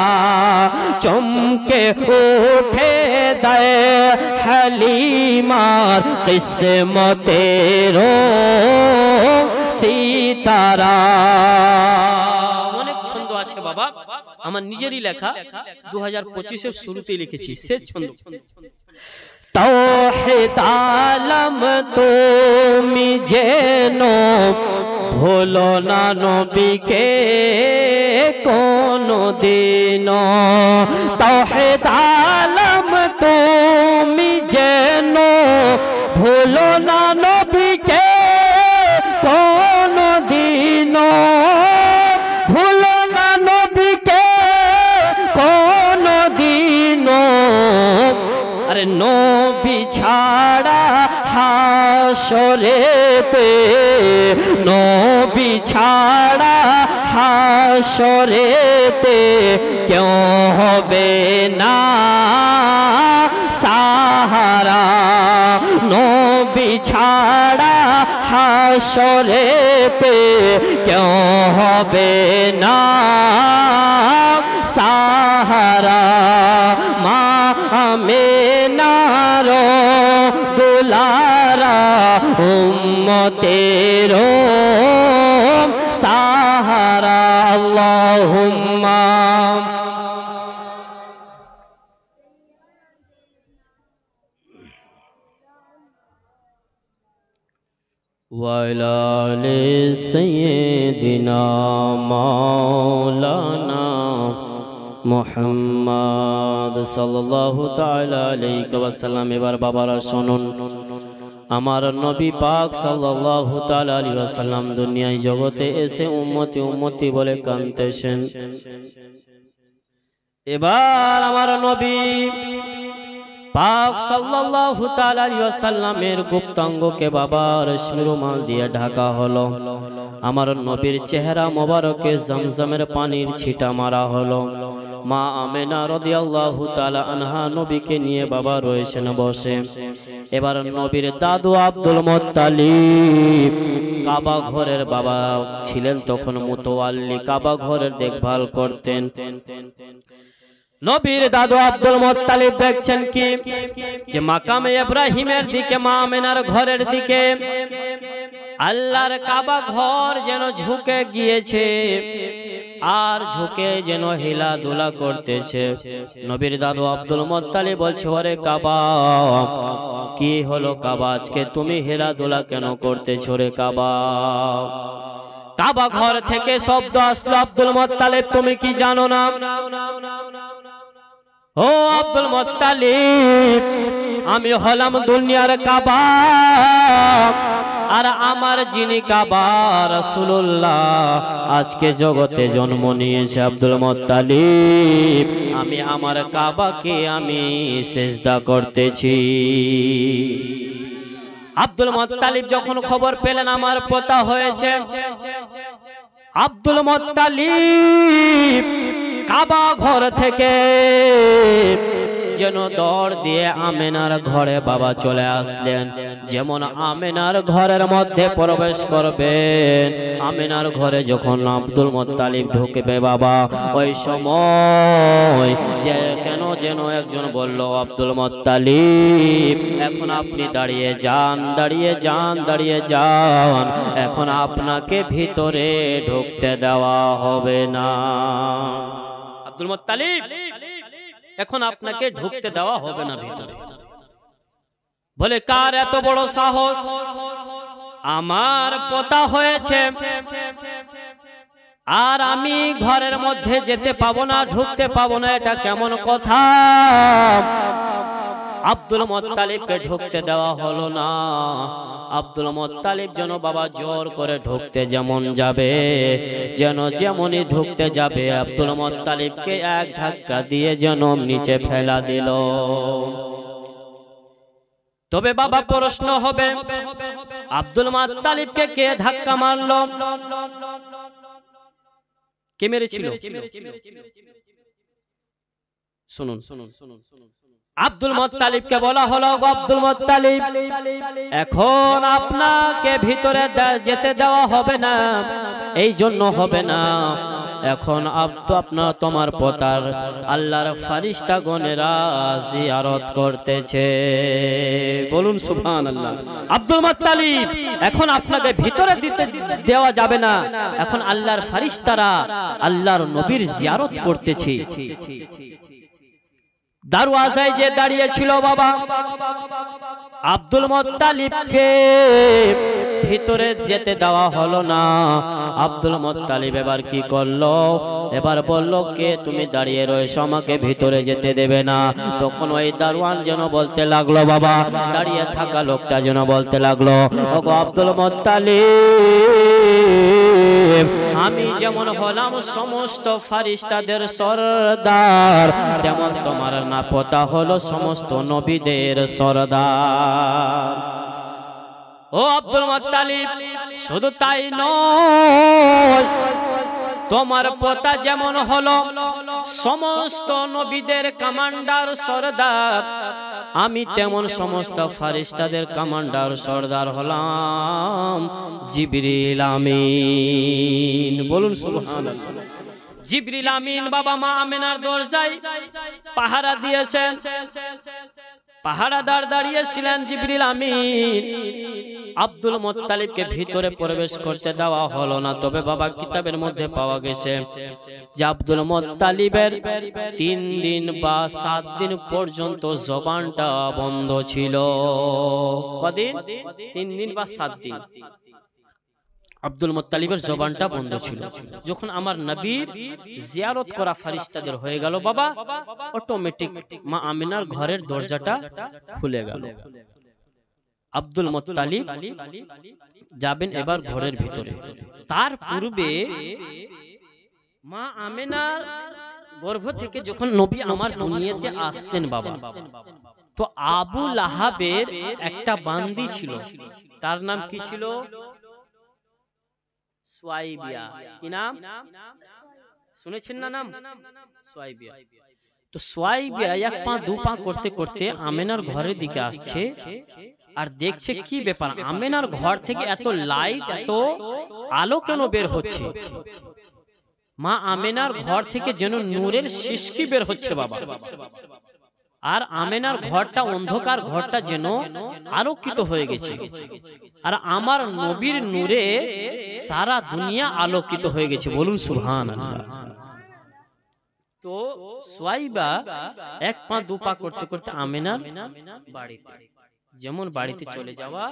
চমকে ওঠে দায়ে হালিমার কিসমতের সিতারা। অনেক ছন্দ আছে বাবা, আমার নিজেরই লেখা, 2025-এর শুরুতেই লিখেছি। শেষ ছন্দ, তাওহীদ আলম তুমি যেন ভুলো না নবীকে কোনদিন। তাওহীদ আলম তুমি যেন ভুলো না নবীকে কোনদিন। ভুলো না নবীকে কোনদিন। আরে নবী ছাড়া হাসরেতে, নবী ছাড়া হাসরেতে কেউ হবে না সাহারা। নবী ছাড়া হাসরে পে কেউ হবে না সাহারা মা আমেনার দুলারা উম্মতের সাহারা আল্লাহুম্মা وعلى آل سيدنا مولانا মুহাম্মদ সাল্লাল্লাহু তাআলা আলাইহি ওয়াসাল্লাম। এবার বাবারা শুনুন, আমার নবী পাক সাল্লাল্লাহু তাআলা আলাইহি ওয়াসাল্লাম দুনিয়ায় জগতে এসে উম্মতি উম্মতি বলে কাঁদতেছেন। এবার আমার নবী পাক সাল্লাল্লাহু তাআলা আলাইহি ওয়াসাল্লামের গুপ্তাঙ্গকে বাবা রেশমি রুমাল দিয়ে ঢাকা হলো। আমার নবীর চেহারা মোবারকে জমজমের পানির ছিটা মারা হলো। মা আমেনা রাদিয়াল্লাহু তাআলা আনহা নবীকে নিয়ে বাবা রয়েছেন বসে। এবার নবীর দাদু আব্দুল মুত্তালিব কাবা ঘরের বাবা ছিলেন তখন মুতাওয়াল্লি, কাবা ঘরের দেখভাল করতেন। নবীর দাদু আব্দুল মুত্তালিব দেখছেন কি যে মাকামে ইব্রাহিমের দিকে মা আমেনার ঘরের দিকে আল্লাহর কাবা ঘর যেন ঝুঁকে গিয়েছে আর ঝুঁকে যেন হিলাদুলা করতেছে। নবীর দাদু আব্দুল মুত্তালিব বলছে, ওরে কাবা, কি হলো কাবা, আজকে তুমি হিলাদুলা কেন করতেছো রে কাবা? কাবা ঘর থেকে শব্দ আসলো, আব্দুল মুত্তালিব তুমি কি জানো না? ও আব্দুল মুত্তালিব, আমি হলাম দুনিয়ার কাবা, আর আমার যিনি কাবা রাসূলুল্লাহ আজকে জগতে জন্ম নিয়েছে আব্দুল মুত্তালিব, আমি আমার কাবাকে আমি সিজদা করতেছি। আব্দুল মুত্তালিব যখন খবর পেলেন আমার পোতা হয়েছে, আব্দুল মুত্তালিব কাবা ঘর থেকে যেন দৌড় দিয়ে আমেনার ঘরে বাবা চলে আসলেন। যেমন আমেনার ঘরের মধ্যে প্রবেশ করবেন, আমেনার ঘরে যখন আব্দুল মুত্তালিব ঢুকবে বাবা, ওই সময় যে কেন যেন একজন বলল, আব্দুল মুত্তালিব এখন আপনি দাঁড়িয়ে যান, দাঁড়িয়ে যান, দাঁড়িয়ে যান, এখন আপনাকে ভিতরে ঢুকতে দেওয়া হবে না। আব্দুল মুত্তালিব এখন আপনাকে ঢুকতে দেওয়া হবে না ভিতরে। বলে কার এত বড় সাহস, আমার পোতা হয়েছে আর আমি ঘরের মধ্যে যেতে পাবো না, ঢুকতে পাবো না, এটা কেমন কথা? আব্দুল মুত্তালিবকে ঢুকতে দেওয়া হলো না। আব্দুল মুত্তালিব যেন বাবা জোর করে ঢুকতে যেমন যাবে, যেন যেমনই ঢুকতে যাবে আব্দুল মুত্তালিবকে এক ধাক্কা দিয়ে যেন নিচে ফেলা দিল। তবে বাবা প্রশ্ন হবে, আব্দুল মুত্তালিবকে কে ধাক্কা মারলো? কে মেরেছিল? শুনুন, আব্দুল মুত্তালিবকে বলা হলো, আব্দুল মুত্তালিব এখন আপনাকে ভিতরে যেতে দেওয়া হবে না, এই জন্য হবে না, এখন আপনার তোমার পোতার আল্লাহর ফেরেশতাগণেরা জিয়ারত করতেছে। বলুন সুবহানাল্লাহ। আব্দুল মুত্তালিব এখন আপনাকে ভিতরে দেওয়া যাবে না, এখন আল্লাহর ফেরেশতারা আল্লাহর নবীর জিয়ারত করতেছে। দরওয়াজায় যে দাঁড়িয়ে ছিল বাবা, আব্দুল মুত্তালিবকে ভিতরে যেতে দেওয়া হলো না। আব্দুল মুত্তালিব এবার কি করলো? এবার বলল, কে তুমি দাঁড়িয়ে রয়েছো, আমাকে ভিতরে যেতে দেবে না। তখন ওই দারওয়ান যেন বলতে লাগলো, বাবা দাঁড়িয়ে থাকা লোকটা যেন বলতে লাগলো, ওগো আব্দুল মুত্তালিব, আমি যেমন হলাম সমস্ত ফেরেশতাদের সরদার, তেমন তোমার না পোতা হলো সমস্ত নবীদের সরদার। ও আব্দুল মুত্তালিব, শুধু তাই নয়, তোমার পোতা যেমন হলো সমস্ত নবীদের কমান্ডার সরদার, আমি তেমন সমস্ত ফারিস্তাদের কমান্ডার সর্দার হলাম জিবরিল আমিন। বলুন সুবহানাল্লাহ। জিবরিল আমিন বাবা মা আমেনার দরজায় পাহারা দিয়েছেন, পাহারাদার দাঁড়িয়েছিলেন। জিবরিল আমিন আব্দুল মুত্তালিবকে ভিতরে প্রবেশ করতে দেওয়া হলো না। তবে বাবা কিতাবের মধ্যে পাওয়া গেছে যে আব্দুল মুত্তালিবের 3 দিন বা 7 দিন পর্যন্ত জবানটা বন্ধ ছিল। কদিন? 3 দিন বা 7 দিন আব্দুল মুত্তালিবের জবানটা বন্ধ ছিল। যখন আমার নবীর জিয়ারত করা ফেরেশতাদের হয়ে গেল বাবা, অটোমেটিক মা আমিনার ঘরের দরজাটা খুলে গেল। আব্দুল মুত্তালিব যাবেন এবার ঘরের ভিতরে। তার পূর্বে মা আমিনার গর্ভ থেকে যখন নবী আমার দুনিয়াতে আসতেন বাবা, তো আবু লাহাবের একটা বান্দি ছিল, তার নাম কি ছিল? সুয়াইবিয়া। কি নাম শুনেছেন না? নাম সুয়াইবিয়া। তো সুয়াইবিয়া 1 পা 2 পা করতে করতে আমেনার ঘরের দিকে আসছে আর দেখছে কি ব্যাপার, আমেনার ঘর থেকে এত লাইট এত আলো কেন বের হচ্ছে? মা আমেনার ঘর থেকে যেন নূরের শিশকি বের হচ্ছে বাবা। আর আমেনার ঘরটা অন্ধকার, ঘরটা যেন আলোকিত হয়ে গেছে। আর আমার নবীর নূরে সারা দুনিয়া আলোকিত হয়ে গেছে। বলুন সুবহানাল্লাহ। তো সুয়াইবা 1 পা 2 পা করতে করতে আমেনার বাড়িতে, যেমন বাড়িতে চলে যাওয়া,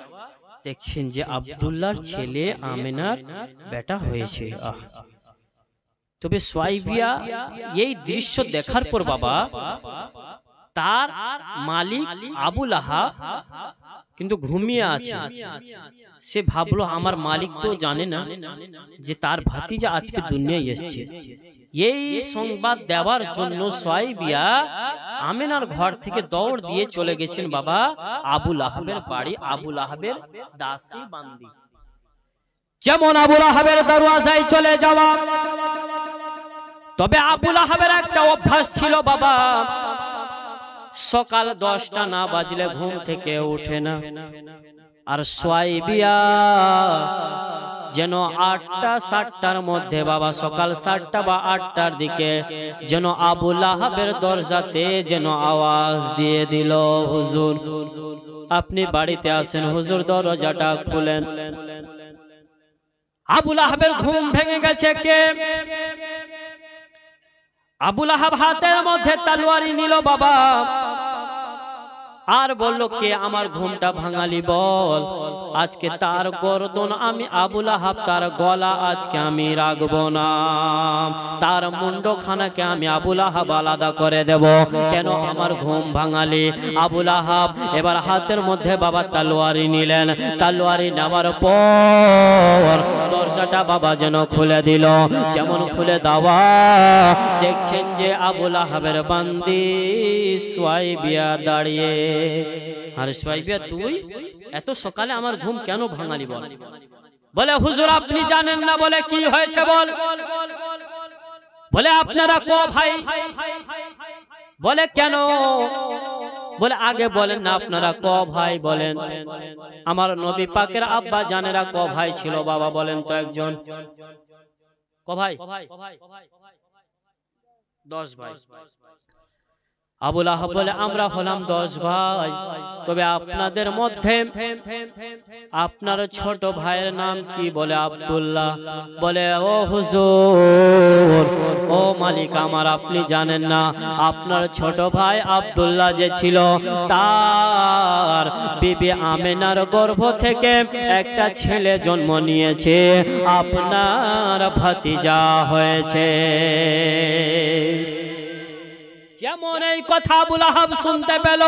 দেখছেন যে আব্দুল্লাহর ছেলে আমেনার বেটা হয়েছে। তবে সুয়াইবিয়া এই দৃশ্য দেখার পর বাবা, তার মালিক আবু লাহাব কিন্তু ঘুমিয়ে আছে। সে ভাবলো আমার মালিক তো জানে না যে তার ভাতিজা আজকে দুনিয়ায় এসেছে। এই সংবাদ দেওয়ার জন্য সুয়াইবিয়া আমেনার ঘর থেকে দৌড় দিয়ে চলে গেছেন বাবা আবু লাহাবের বাড়ি, আবু লাহাবের দাসী বান্দি। যেমন আবু লাহাবের দরওয়াজায় চলে যাওয়া, তবে আবু লাহাবের একটা অভ্যাস ছিল বাবা, সকাল 10টা না বাজলে ঘুম থেকে ওঠে না। আর সুয়াইবিয়া যেন 8টা 7টার মধ্যে বাবা, সকাল 7টা বা 8টার দিকে যেন আবু লাহাবের দরজাতে যেন আওয়াজ দিয়ে দিল, হুজুর আপনি বাড়িতে আছেন, হুজুর দরজাটা খুলেন। আবু লাহাবের ঘুম ভেঙে গেছে। কে? আবু লাহাব হাতের মধ্যে তলোয়ারি নিল বাবা, আর বলল কে আমার ঘুমটা ভাঙালি বল। আজকে তার গর্দন আমি আবু লাহাব, তার গলা আজকে আমি রাখবো না, তার মুন্ডখানাকে আমি আবু লাহাব আলাদা করে দেব। কেন আমার ঘুম ভাঙালি? আবু লাহাব এবার হাতের মধ্যে বাবা তলোয়ারি নিলেন। তলোয়ারি নেওয়ার পর দরজাটা বাবা যেন খুলে দিল। যেমন খুলে দেওয়া, দেখছেন যে আবু লাহাবের বান্দি সুয়াইবিয়া দাঁড়িয়ে। আর সুয়াইবিয়া, তুই এত সকালে আমার ঘুম কেন ভাঙালি বল? বলে হুজুর আপনি জানেন না। বলে কি হয়েছে বল? বলে আপনারা ক ভাই? বলে কেন? বলে আগে বলেন না আপনারা ক ভাই বলেন। আমার নবী পাকের আব্বা জানেরা ক ভাই ছিল বাবা বলেন তো একজন? ক ভাই? 10 ভাই। আবু লাহাব বলে আমরা হলাম 10 ভাই। তবে আপনাদের মধ্যে আপনার ছোট ভাইয়ের নাম কি? বলে আব্দুল্লাহ। বলে ও হুজুর, ও মালিক আমার, আপনি জানেন না আপনার ছোট ভাই আব্দুল্লাহ যে ছিল, তার বিবি আমেনার গর্ভ থেকে একটা ছেলে জন্ম নিয়েছে, আপনার ভাতিজা হয়েছে। যেমন এই কথা আবু লাহাব শুনতে পেল,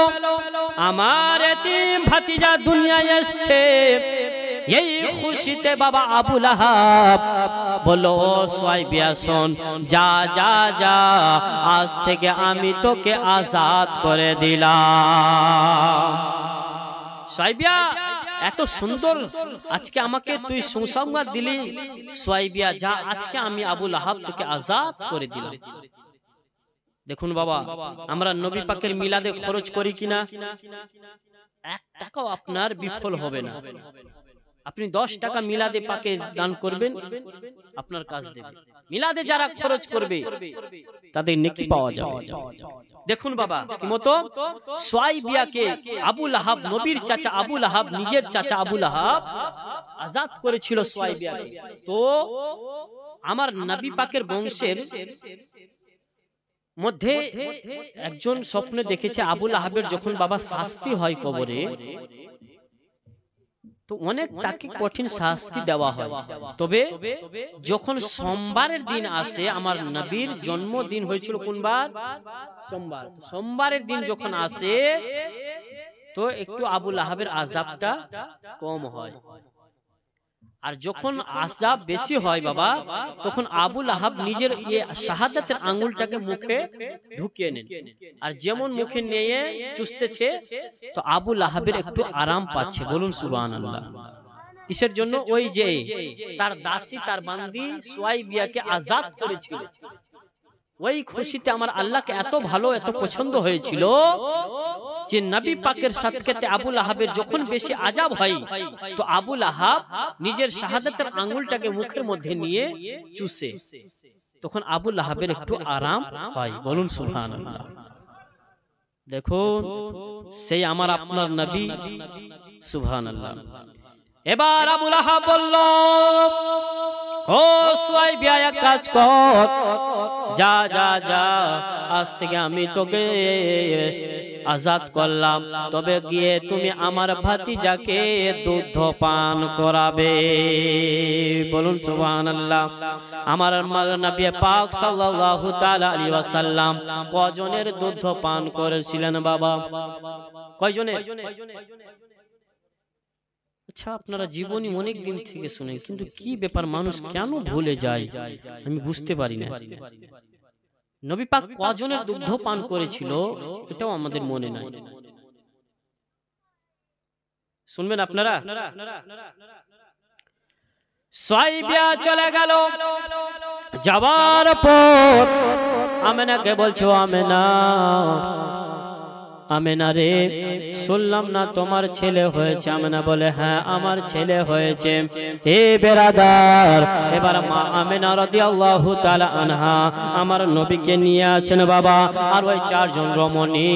আমার এতিম ভাতিজা দুনিয়ায় এসেছে, এই খুশিতে বাবা আবু লাহাব বলল ও সুয়াইবিয়া শোন, যা যা যা, আজ থেকে আমি তোকে আজাদ করে দিলাম। সুয়াইবিয়া এত সুন্দর আজকে আমাকে তুই সুসংবাদ দিলি, সুয়াইবিয়া যা, আজকে আমি আবু লাহাব তোকে আজাদ করে দিলাম। দেখুন বাবা, আমরা নবী পাকের মিলাদে খরচ করি কিনা? 1 টাকাও আপনার বিফল হবে না। আপনি 10 টাকা মিলাদে পাকে দান করবেন, আপনার কাজ দেবে। মিলাদে যারা খরচ করবে তাদের নেকি পাওয়া যাবে। দেখুন বাবা, কি মতো সুয়াইবিয়াকে আবু লাহাব, নবীর চাচা আবু লাহাব, নিজের চাচা আবু লাহাব আজাদ করেছিল সুয়াইবিয়াকে। তো আমার নবী পাকের বংশের মধ্যে একজন স্বপ্নে দেখেছে আবু লাহাবের যখন বাবা শাস্তি হয় কবরে, তো অনেক তাকে কঠিন শাস্তি দেওয়া হয়। তবে যখন সোমবারের দিন আসে, আমার নবীর জন্মদিন হয়েছিল কোন বার? সোমবার। সোমবারের দিন যখন আসে তো একটু আবু লাহাবের আযাবটা কম হয়। আর যখন আযাব বেশি হয় বাবা, তখন আবু লাহাব নিজের শাহাদাতের আঙ্গুলটাকে মুখে ঢুকিয়ে নেন। আর যেমন মুখে নিয়ে চুষতেছে, তো আবু লাহাবের একটু আরাম পাচ্ছে। বলুন সুবহানাল্লাহ। কিসের জন্য? ওই যে তার দাসী, তার বান্দি সুয়াইবিয়াকে আজাদ করেছিল, ওই খুশিতে আমার আল্লাহকে এত ভালো, এত পছন্দ হয়েছিল যে নবী পাকের সাদকাতে আবু লাহাবের যখন বেশি আযাব হয়, তো আবু লাহাব নিজের শাহাদাতের আঙ্গুলটাকে মুখের মধ্যে নিয়ে চুষে, তখন আবু লাহাবের একটু আরাম হয়। বলুন সুবহানাল্লাহ। দেখুন সেই আমার আপনার নবী, সুবহানাল্লাহ। এবার আবু লাহাব বলল, ও সুয়াইবিয়া, এক কাজ কর, যা যা যা, আজ থেকে আমি তোকে আজাদ করলাম, তবে গিয়ে তুমি আমার ভাতিজাকে দুধ পান করাবে। বলুন সুবহানাল্লাহ। আমার নবী পাক সাল্লাল্লাহু তাআলা আলাইহি ওয়াসাল্লাম কজনের দুধ পান করেছিলেন বাবা? কয়জনের? আচ্ছা, আপনারা জীবনী অনেক দিন থেকে শুনেন, কিন্তু কি ব্যাপার, মানুষ কেন ভুলে যায় আমি বুঝতে পারি না। নবী পাক কজনের দুগ্ধ পান করেছিল এটাও আমাদের মনে নাই। শুনবেন আপনারা। সুয়াইবিয়া চলে গেল, যাবার পর আমেনাকে বলছো, আমেনা, আমেনা রে, শুনলাম না তোমার ছেলে হয়েছে? আমেনা বলে, হ্যাঁ আমার ছেলে হয়েছে। হে বেরাদার, এবার মা আমেনা রাদিয়াল্লাহু তাআলা আনহা আমার নবীকে নিয়ে আসেন বাবা। আর ওই 4 জন রমণী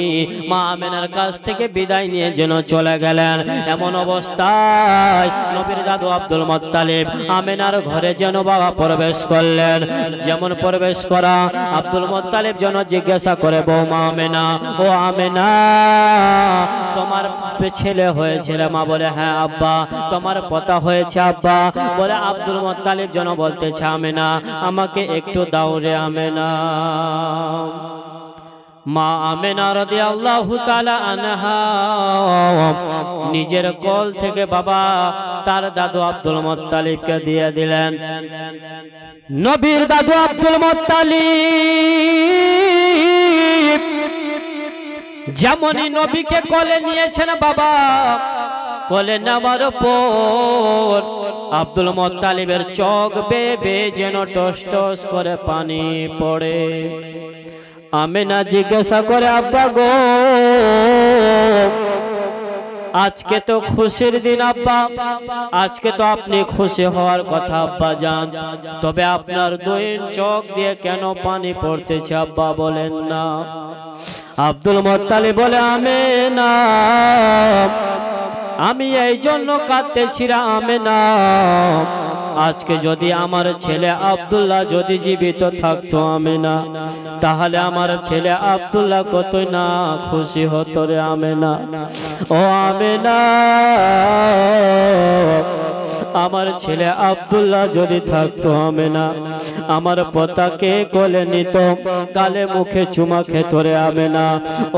মা আমেনার কাছ থেকে বিদায় নিয়ে যেন চলে গেলেন। এমন অবস্থায় নবীর দাদু আব্দুল মুত্তালিব আমেনার ঘরে যেন বাবা প্রবেশ করলেন। যেমন প্রবেশ করা, আব্দুল মুত্তালিব যেন জিজ্ঞাসা করে, বৌমা আমেনা, ও আমেনা, তোমার ছেলে হয়েছে? মা বলে, হ্যাঁ আব্বা। তোমার পোতা হয়েছে আব্বা? বলে আব্দুল মুত্তালিব যেন বলতেছে, আমেনা আমাকে একটু দাও রে আমেনা। মা আমেনা রাদিয়াল্লাহু তাআলা আনহা নিজের কোল থেকে বাবা তার দাদু আব্দুল মুত্তালিবকে দিয়ে দিলেন। নবীর দাদু আব্দুল মুত্তালিব যেমনই নবীকে কোলে নিয়েছেন বাবা, কোলে নেওয়ার পর আব্দুল মুত্তালিবের চোখ বেয়ে বেয়ে যেন টস টস করে পানি পড়ে। আমেনা জিজ্ঞাসা করে, আব্বা গো, আজকে তো খুশির দিন আব্বা, আজকে তো আপনি খুশি হওয়ার কথা আব্বা জান, তবে আপনার দুই চোখ দিয়ে কেন পানি পড়তেছে আব্বা বলেন না? আব্দুল মুত্তালিব বলে, আমেনা আমি এই জন্য কাঁদতেছি রে আমেনা, আজকে যদি আমার ছেলে আব্দুল্লাহ যদি জীবিত থাকতো আমেনা, তাহলে আমার ছেলে আব্দুল্লাহ কতই না খুশি হতো রে আমেনা। ও আমেনা, আমার ছেলে আব্দুল্লাহ যদি থাকতো আমেনা, আমার পোতাকে কোলে নিত, গালে মুখে চুমা খেত রে আমেনা।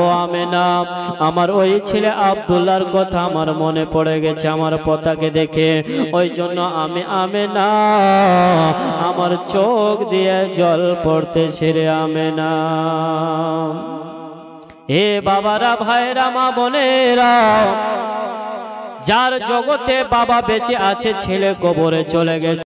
ও আমেনা, আমার ওই ছেলে আব্দুল্লাহর কথা আমার মনে পড়ে গেছে আমার পোতাকে দেখে, ওই জন্য আমি আমেনা আমার চোখ দিয়ে জল পড়তেছে রে আমেনা। হে বাবারা, ভাইরা, মা বোনেরা, যার জগতে বাবা বেঁচে আছে, ছেলে কবরে চলে গেছে।